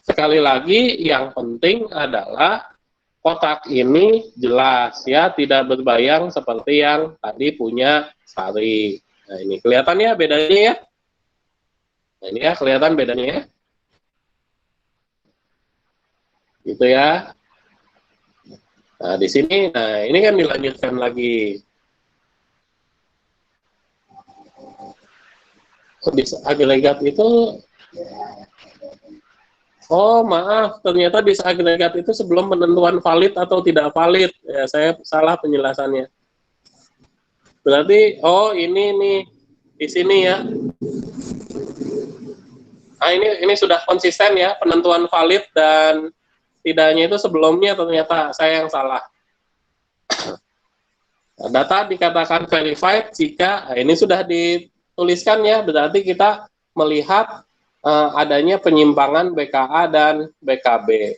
Sekali lagi, yang penting adalah kotak ini jelas ya, tidak berbayang seperti yang tadi punya Sari. Nah, ini kelihatan ya bedanya ya. Nah, ini ya kelihatan bedanya ya. Gitu ya. Nah, di sini, nah ini kan dilanjutkan lagi. Agregat itu, oh maaf, ternyata disagregat itu sebelum penentuan valid atau tidak valid. Ya, saya salah penjelasannya. Berarti, oh ini nih, di sini ya. Nah ini sudah konsisten ya, penentuan valid dan tidaknya itu sebelumnya ternyata saya yang salah. Data dikatakan verified jika, nah ini sudah dituliskan ya, berarti kita melihat adanya penyimpangan BKA dan BKB.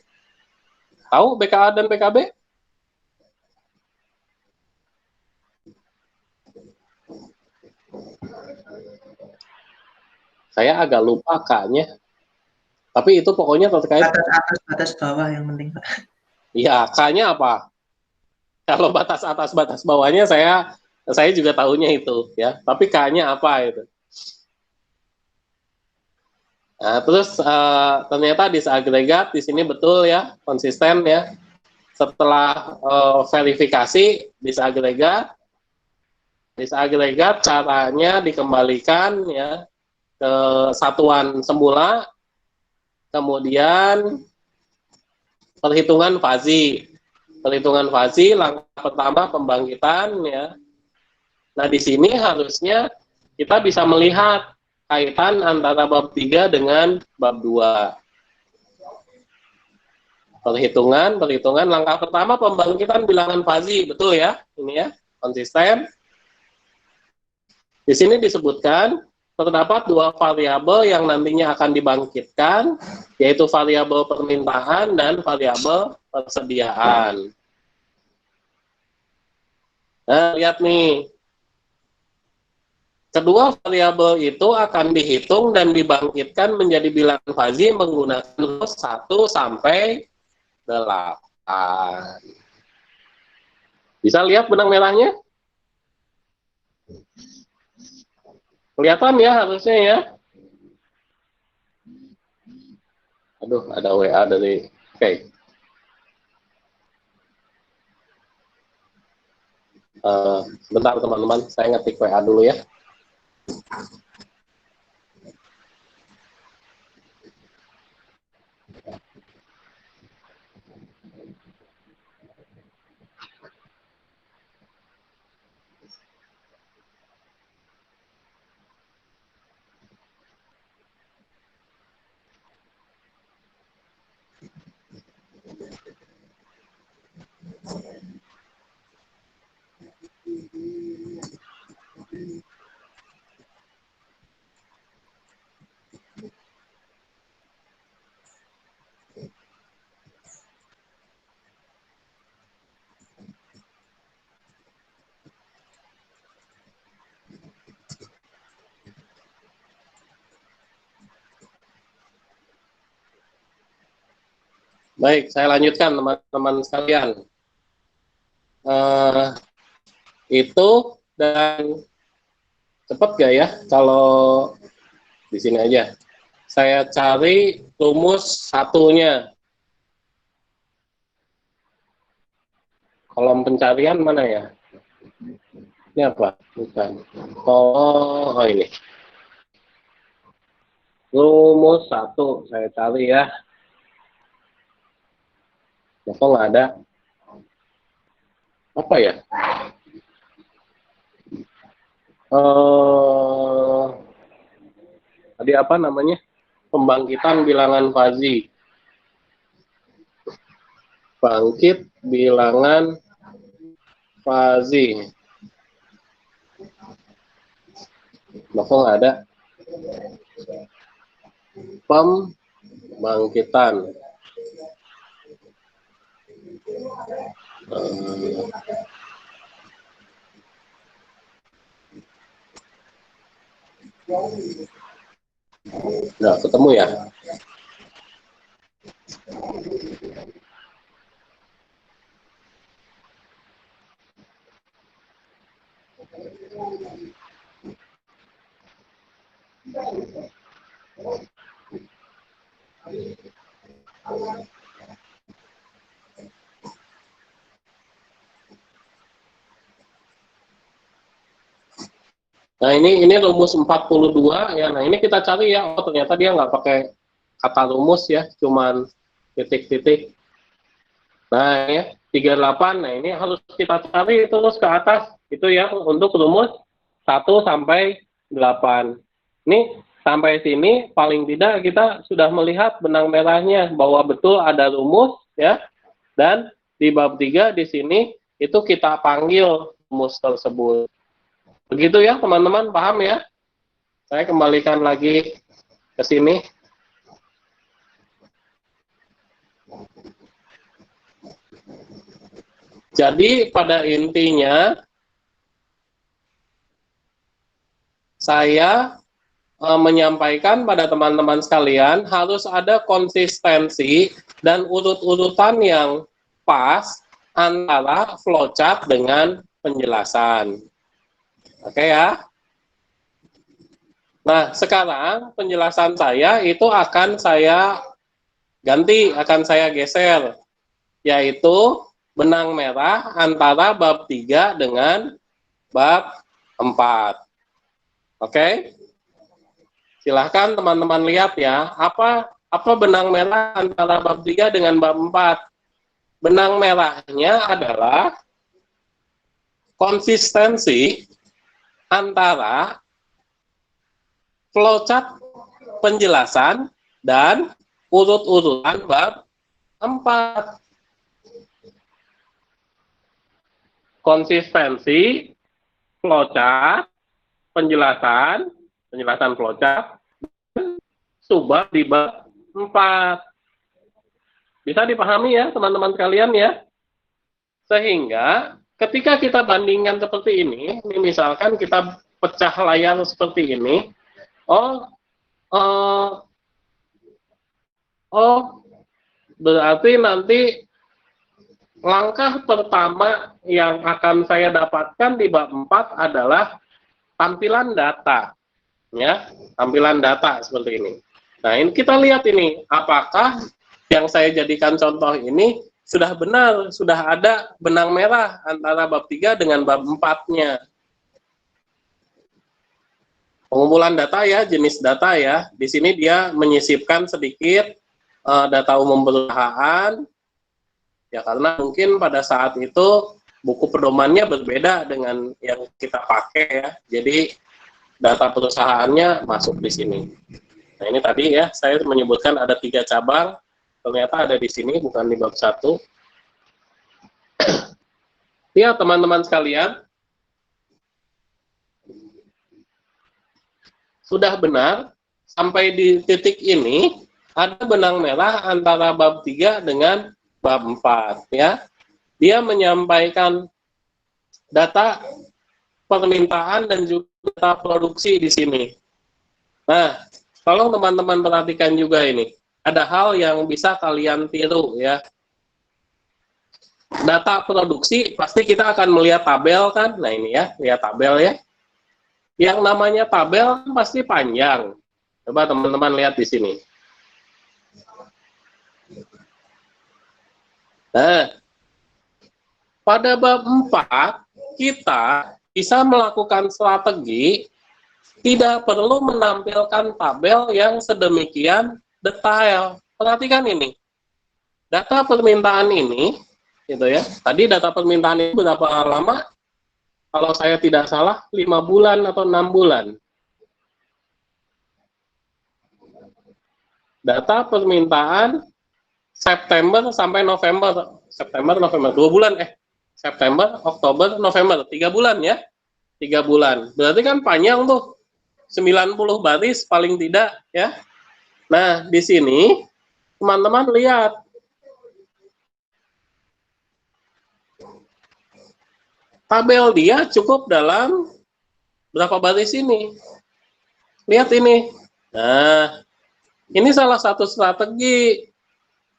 Tahu BKA dan BKB? Saya agak lupa K-nya. Tapi itu pokoknya terkait batas atas, batas bawah yang penting, Pak. Iya, K-nya apa? Kalau batas atas, batas bawahnya saya juga tahunya itu ya. Tapi K-nya apa itu? Nah, terus ternyata disagregat di sini betul ya, konsisten ya. Setelah verifikasi disagregat caranya dikembalikan ya ke satuan semula, kemudian perhitungan fazi langkah pertama pembangkitan ya. Nah di sini harusnya kita bisa melihat kaitan antara bab 3 dengan bab 2. Perhitungan langkah pertama pembangkitan bilangan fazi, betul ya, ini ya, konsisten. Di sini disebutkan terdapat dua variabel yang nantinya akan dibangkitkan, yaitu variabel permintaan dan variabel persediaan. Nah, lihat nih. Kedua variabel itu akan dihitung dan dibangkitkan menjadi bilangan fazi menggunakan rumus 1 sampai 8. Bisa lihat benang merahnya? Kelihatan ya harusnya ya. Aduh, ada WA dari. Oke. Bentar teman-teman, saya ngetik WA dulu ya. Baik, saya lanjutkan teman-teman sekalian. Itu dan cepat gak ya kalau di sini aja. Saya cari rumus satunya. Kolom pencarian mana ya? Ini apa? Bukan. Oh ini. Rumus satu saya cari ya. Kok nggak ada? Apa ya? Tadi apa namanya? Pembangkitan bilangan Fuzzy. Bangkit bilangan Fuzzy. Kok nggak ada? Pembangkitan. Nggak ketemu ya? Nah ini rumus 42 ya. Nah ini kita cari ya. Oh ternyata dia nggak pakai kata rumus ya, cuman titik-titik. Nah ya 38. Nah ini harus kita cari terus ke atas itu ya untuk rumus 1 sampai 8. Ini sampai sini paling tidak kita sudah melihat benang merahnya bahwa betul ada rumus ya. Dan di bab 3 di sini itu kita panggil rumus tersebut. Begitu ya teman-teman, paham ya? Saya kembalikan lagi ke sini. Jadi pada intinya saya menyampaikan pada teman-teman sekalian harus ada konsistensi dan urut-urutan yang pas antara flowchart dengan penjelasan. Oke ya. Nah, sekarang penjelasan saya itu akan saya ganti, akan saya geser, yaitu benang merah antara bab 3 dengan bab 4. Oke? Silahkan teman-teman lihat ya, apa benang merah antara bab 3 dengan bab 4? Benang merahnya adalah konsistensi antara flowchart penjelasan dan urut-urutan bab 4. Konsistensi flowchart penjelasan flowchart subbab di bab 4. Bisa dipahami ya teman-teman sekalian ya? Sehingga ketika kita bandingkan seperti ini misalkan kita pecah layar seperti ini, berarti nanti langkah pertama yang akan saya dapatkan di bab 4 adalah tampilan data. Ya, tampilan data seperti ini. Nah, ini kita lihat ini, apakah yang saya jadikan contoh ini sudah benar, sudah ada benang merah antara bab 3 dengan bab 4-nya. Pengumpulan data ya, jenis data ya. Di sini dia menyisipkan sedikit data umum perusahaan, ya karena mungkin pada saat itu buku pedomannya berbeda dengan yang kita pakai ya. Jadi data perusahaannya masuk di sini. Nah ini tadi ya, saya menyebutkan ada 3 cabang, ternyata ada di sini, bukan di bab 1. Ya teman-teman sekalian, sudah benar, sampai di titik ini, ada benang merah antara bab 3 dengan bab 4. Ya. Dia menyampaikan data permintaan dan juga data produksi di sini. Nah, tolong teman-teman perhatikan juga ini. Ada hal yang bisa kalian tiru ya. Data produksi pasti kita akan melihat tabel kan. Nah ini ya, lihat tabel ya. Yang namanya tabel pasti panjang. Coba teman-teman lihat di sini. Nah, pada bab 4 kita bisa melakukan strategi tidak perlu menampilkan tabel yang sedemikian detail. Perhatikan ini. Data permintaan ini gitu ya. Tadi data permintaan ini berapa lama? Kalau saya tidak salah 5 bulan atau 6 bulan. Data permintaan September sampai November. September, November, 2 bulan September, Oktober, November, 3 bulan ya. 3 bulan. Berarti kan panjang tuh. 90 baris paling tidak ya. Nah, di sini teman-teman lihat. Tabel dia cukup dalam berapa baris ini? Lihat ini. Nah, ini salah satu strategi.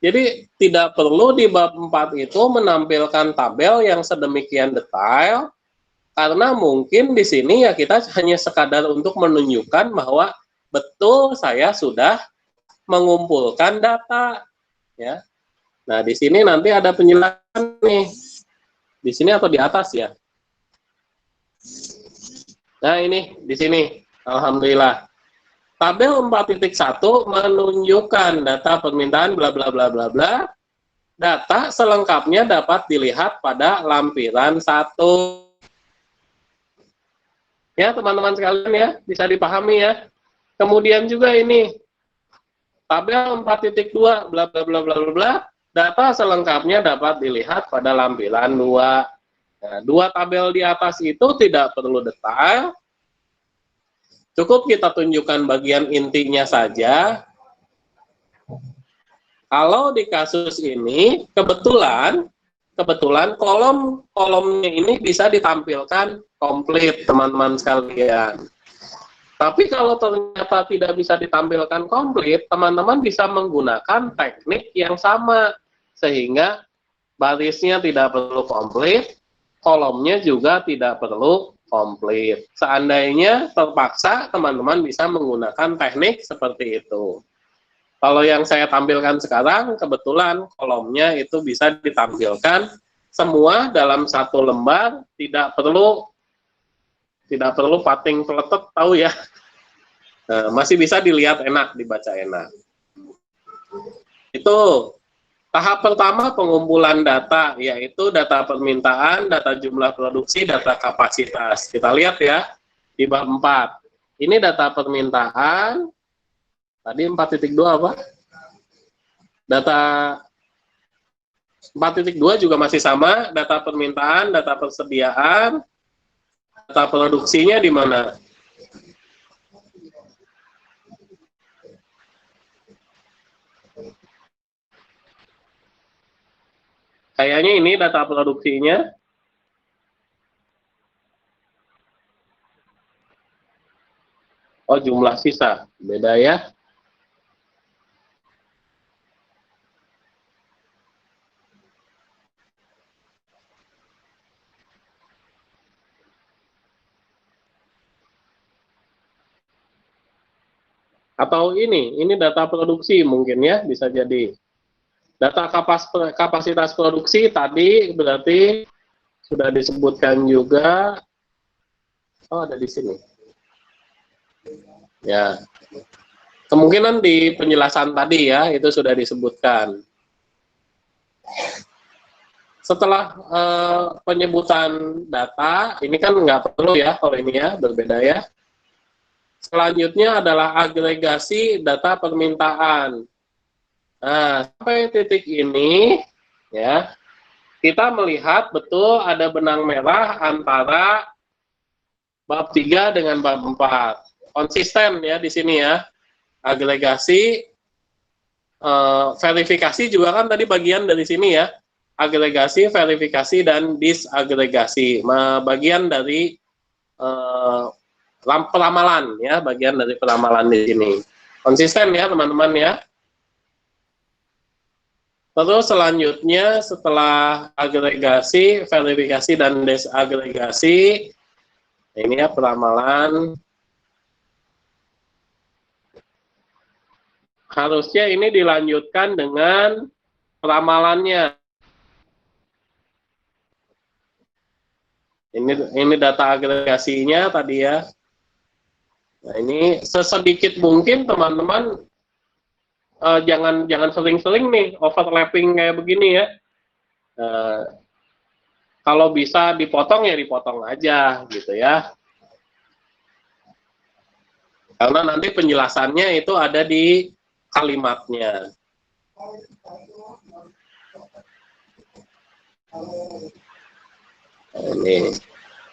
Jadi tidak perlu di bab 4 itu menampilkan tabel yang sedemikian detail, karena mungkin di sini ya kita hanya sekadar untuk menunjukkan bahwa betul saya sudah mengumpulkan data. Ya. Nah di sini nanti ada penjelasan nih. Di sini atau di atas ya? Nah ini di sini, alhamdulillah. Tabel 4.1 menunjukkan data permintaan bla bla bla bla bla. Data selengkapnya dapat dilihat pada lampiran 1. Ya, teman-teman sekalian ya, bisa dipahami ya. Kemudian juga ini tabel 4.2 bla bla bla bla bla. Data selengkapnya dapat dilihat pada lampiran 2. Nah, 2 tabel di atas itu tidak perlu detail. Cukup kita tunjukkan bagian intinya saja. Kalau di kasus ini kebetulan kolomnya ini bisa ditampilkan komplit teman-teman sekalian. Tapi kalau ternyata tidak bisa ditampilkan komplit, teman-teman bisa menggunakan teknik yang sama sehingga barisnya tidak perlu komplit, kolomnya juga tidak perlu komplit. Seandainya terpaksa, teman-teman bisa menggunakan teknik seperti itu. Kalau yang saya tampilkan sekarang, kebetulan kolomnya itu bisa ditampilkan semua dalam satu lembar, tidak perlu pating peletet, tahu ya. Nah, masih bisa dilihat enak, dibaca enak. Itu tahap pertama pengumpulan data, yaitu data permintaan, data jumlah produksi, data kapasitas. Kita lihat ya, di bab 4. Ini data permintaan, tadi 4.2 apa? Data 4.2 juga masih sama, data permintaan, data persediaan, data produksinya di mana? Kayaknya ini data produksinya. Oh, jumlah sisa. Beda ya. Atau ini data produksi mungkin ya, bisa jadi. Data kapasitas produksi tadi berarti sudah disebutkan juga. Oh, ada di sini. Ya. Kemungkinan di penjelasan tadi ya, itu sudah disebutkan. Setelah penyebutan data, ini kan nggak perlu ya, kalau ini ya, berbeda ya. Selanjutnya adalah agregasi data permintaan. Nah, sampai titik ini, ya, kita melihat betul ada benang merah antara bab 3 dengan bab 4. Konsisten ya di sini ya. Agregasi, verifikasi juga kan tadi bagian dari sini ya. Agregasi, verifikasi, dan disagregasi. Bagian dari peramalan ya, bagian dari peramalan di sini. Konsisten ya teman-teman ya. Terus selanjutnya setelah agregasi, verifikasi, dan disagregasi, ini ya peramalan. Harusnya ini dilanjutkan dengan peramalannya. Ini data agregasinya tadi ya. Nah, ini sesedikit mungkin teman-teman jangan sering-sering nih overlapping kayak begini ya. Kalau bisa dipotong ya dipotong aja gitu ya. Karena nanti penjelasannya itu ada di kalimatnya. Ini.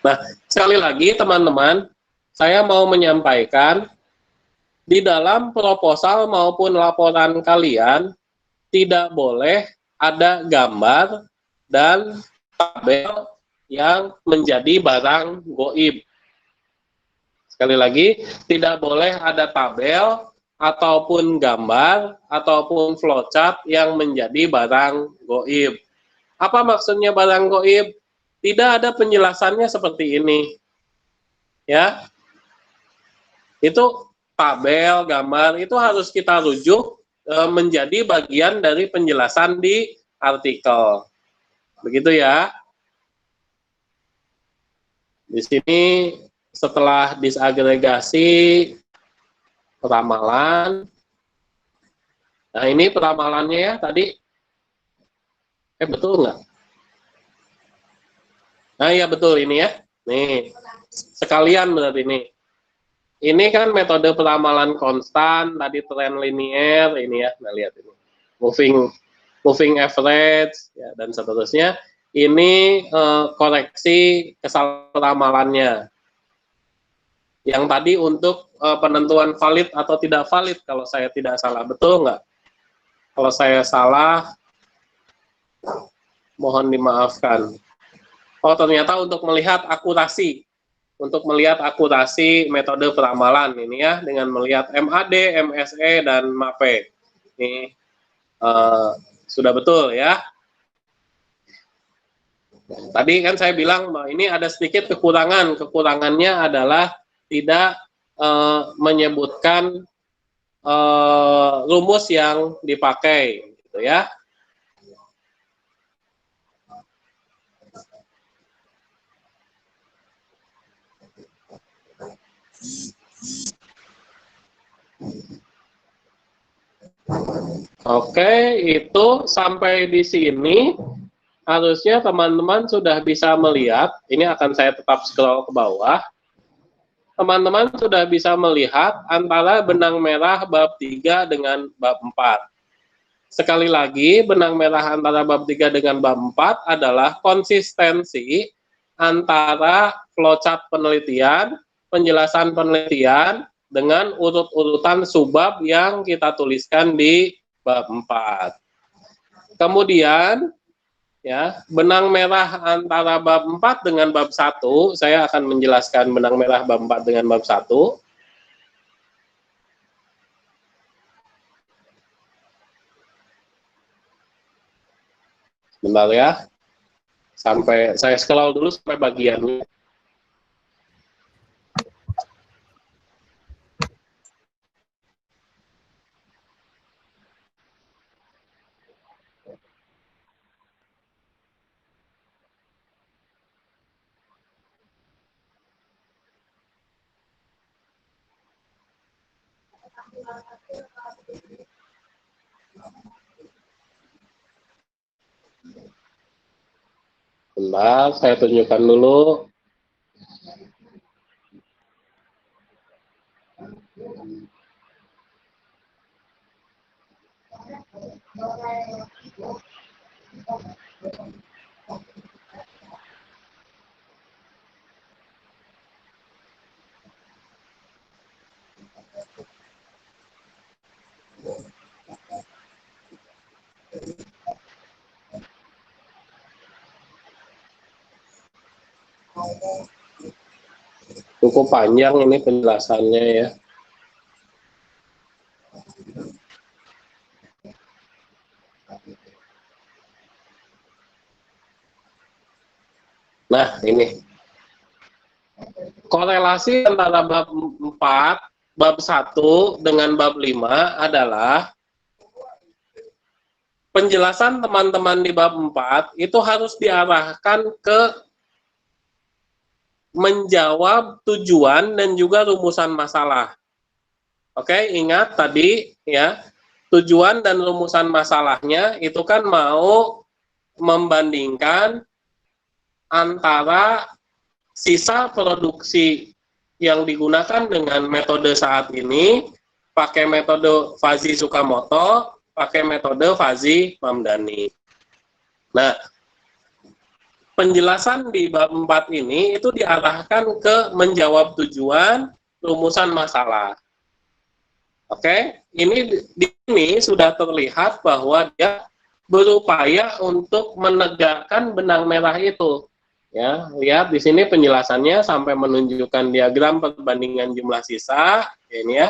Nah, sekali lagi teman-teman, saya mau menyampaikan di dalam proposal maupun laporan kalian tidak boleh ada gambar dan tabel yang menjadi barang goib. Sekali lagi, tidak boleh ada tabel ataupun gambar ataupun flowchart yang menjadi barang goib. Apa maksudnya barang goib? Tidak ada penjelasannya seperti ini. Ya. Itu tabel, gambar itu harus kita rujuk menjadi bagian dari penjelasan di artikel. Begitu ya. Di sini setelah disagregasi peramalan. Nah, ini peramalannya ya tadi. Betul nggak? Nah, ya betul ini ya. Nih, sekalian berarti ini. Ini kan metode peramalan konstan, tadi tren linier, ini ya, nah lihat ini. Moving average, ya, dan seterusnya. Ini koreksi kesalahan peramalannya. Yang tadi untuk penentuan valid atau tidak valid, kalau saya tidak salah. Betul nggak? Kalau saya salah, mohon dimaafkan. Oh, ternyata untuk melihat akurasi. Untuk melihat akurasi metode peramalan ini ya, dengan melihat MAD, MSE, dan MAPE. Ini sudah betul ya. Tadi kan saya bilang bahwa ini ada sedikit kekurangan. Kekurangannya adalah tidak menyebutkan rumus yang dipakai, gitu ya. Oke, itu sampai di sini harusnya teman-teman sudah bisa melihat. Ini akan saya tetap scroll ke bawah. Teman-teman sudah bisa melihat antara benang merah bab 3 dengan bab 4. Sekali lagi, benang merah antara bab 3 dengan bab 4 adalah konsistensi antara flowchart penelitian, penjelasan penelitian, dengan urut-urutan subbab yang kita tuliskan di bab 4. Kemudian, ya, benang merah antara bab 4 dengan bab 1, saya akan menjelaskan benang merah bab 4 dengan bab 1. Bentar ya. Sampai saya scroll dulu sampai bagiannya. Bentar, saya tunjukkan dulu. Cukup panjang ini penjelasannya ya. Nah, ini. Korelasi antara bab 4, bab 1 dengan bab 5 adalah penjelasan teman-teman di bab 4 itu harus diarahkan ke menjawab tujuan dan juga rumusan masalah. Oke, ingat tadi ya, tujuan dan rumusan masalahnya itu kan mau membandingkan antara sisa produksi yang digunakan dengan metode saat ini, pakai metode Fuzzy Tsukamoto, pakai metode Fuzzy Mamdani. Nah, penjelasan di bab 4 ini itu diarahkan ke menjawab tujuan, rumusan masalah. Oke, ini di sini sudah terlihat bahwa dia berupaya untuk menegakkan benang merah itu. Ya, lihat di sini penjelasannya sampai menunjukkan diagram perbandingan jumlah sisa. Ini ya,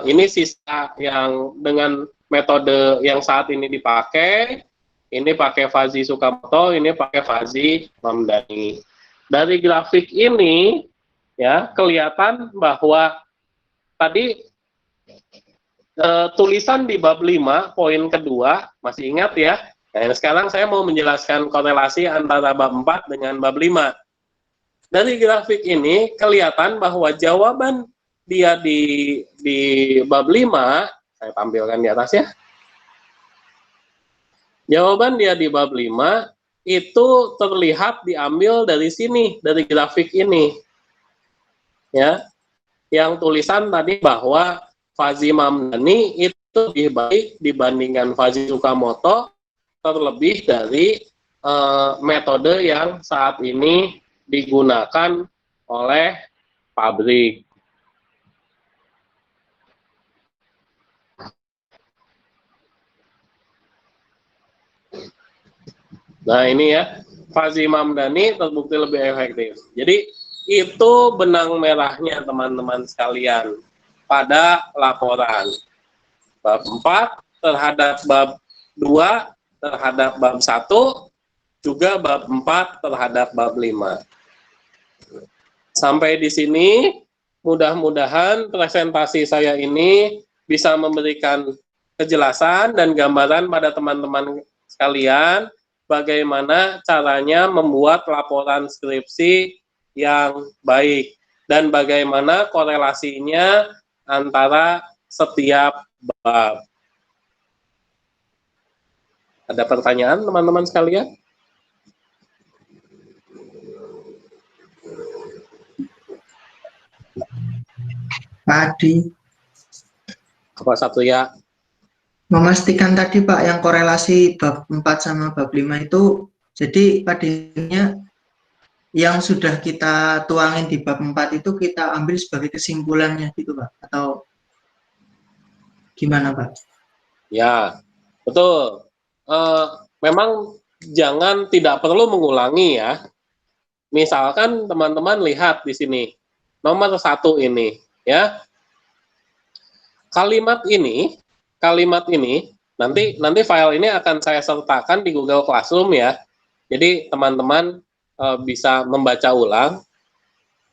ini sisa yang dengan metode yang saat ini dipakai. Ini pakai Fuzzy Tsukamoto, ini pakai Fuzzy Mamdani. Dari grafik ini ya kelihatan bahwa tadi tulisan di bab 5 poin kedua masih ingat ya. Nah, sekarang saya mau menjelaskan korelasi antara bab 4 dengan bab 5. Dari grafik ini kelihatan bahwa jawaban dia di bab 5, saya tampilkan di atas ya. Jawaban dia di bab 5 itu terlihat diambil dari sini, dari grafik ini. Ya. Yang tulisan tadi bahwa Fuzzy Mamdani itu lebih baik dibandingkan Fuzzy Tsukamoto, terlebih dari metode yang saat ini digunakan oleh pabrik. Nah ini ya, Fuzzy Mamdani terbukti lebih efektif. Jadi itu benang merahnya teman-teman sekalian pada laporan. Bab 4 terhadap bab 2 terhadap bab 1, juga bab 4 terhadap bab 5. Sampai di sini, mudah-mudahan presentasi saya ini bisa memberikan kejelasan dan gambaran pada teman-teman sekalian bagaimana caranya membuat laporan skripsi yang baik dan bagaimana korelasinya antara setiap bab. Ada pertanyaan teman-teman sekalian? Pak Adi, Apa satu ya? memastikan tadi Pak yang korelasi bab 4 sama bab 5 itu, jadi padanya yang sudah kita tuangin di bab 4 itu kita ambil sebagai kesimpulannya gitu Pak, atau gimana Pak? Ya, betul. Memang jangan tidak perlu mengulangi ya. Misalkan teman-teman lihat di sini, nomor 1 ini, ya. Kalimat ini nanti file ini akan saya sertakan di Google Classroom ya. Jadi teman-teman bisa membaca ulang.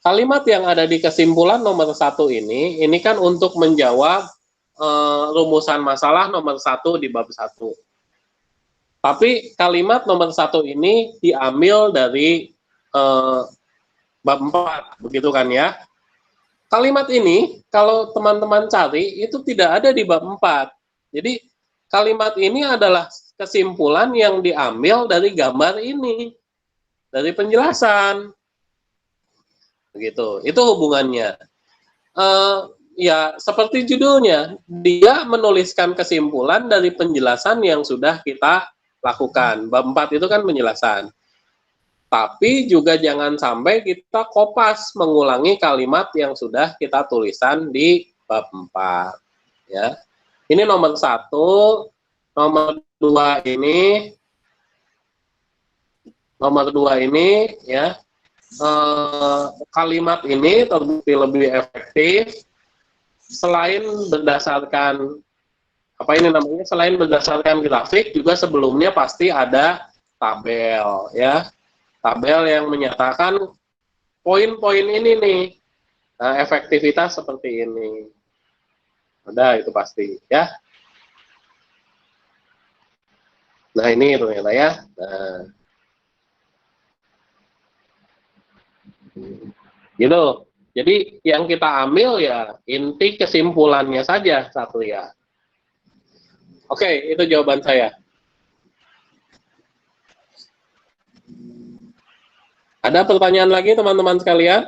Kalimat yang ada di kesimpulan nomor 1 ini kan untuk menjawab rumusan masalah nomor 1 di bab 1. Tapi kalimat nomor 1 ini diambil dari bab 4, begitu kan ya. kalimat ini kalau teman-teman cari itu tidak ada di bab 4. Jadi kalimat ini adalah kesimpulan yang diambil dari gambar ini, dari penjelasan. Begitu. Itu hubungannya. Ya, seperti judulnya, dia menuliskan kesimpulan dari penjelasan yang sudah kita lakukan. Bab 4 itu kan penjelasan. Tapi juga jangan sampai kita kopas mengulangi kalimat yang sudah kita tulisan di bab 4. Ya. Ini nomor 1. Nomor 2 ini ya, kalimat ini terbukti lebih efektif selain berdasarkan selain berdasarkan grafik, juga sebelumnya pasti ada tabel, ya, tabel yang menyatakan poin-poin ini nih. Nah, efektivitas seperti ini ada, itu pasti, ya. Nah, ini ternyata ya. Nah, gitu. Jadi yang kita ambil ya inti kesimpulannya saja, Satria. Oke, itu jawaban saya. Ada pertanyaan lagi teman-teman sekalian?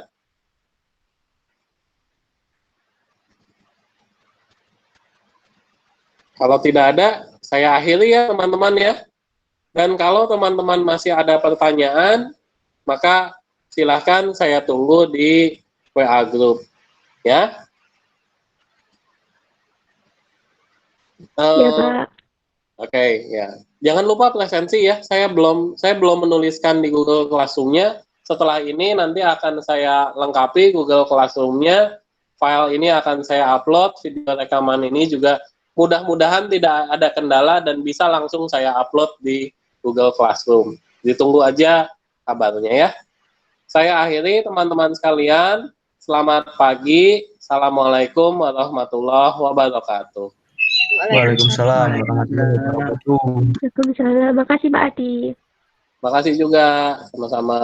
Kalau tidak ada, saya akhiri ya teman-teman ya. Dan kalau teman-teman masih ada pertanyaan, maka silahkan saya tunggu di WA group, ya. Ya, Pak. Oke, ya. Jangan lupa presensi ya. Saya belum menuliskan di Google Classroom-nya. Setelah ini nanti akan saya lengkapi Google Classroom-nya. File ini akan saya upload, video rekaman ini juga mudah-mudahan tidak ada kendala dan bisa langsung saya upload di Google Classroom. Ditunggu aja kabarnya ya. Saya akhiri teman-teman sekalian. Selamat pagi. Assalamualaikum warahmatullahi wabarakatuh. Waalaikumsalam warahmatullahi wabarakatuh. Waalaikumsalam. Makasih Pak Adi. Makasih juga. Sama-sama.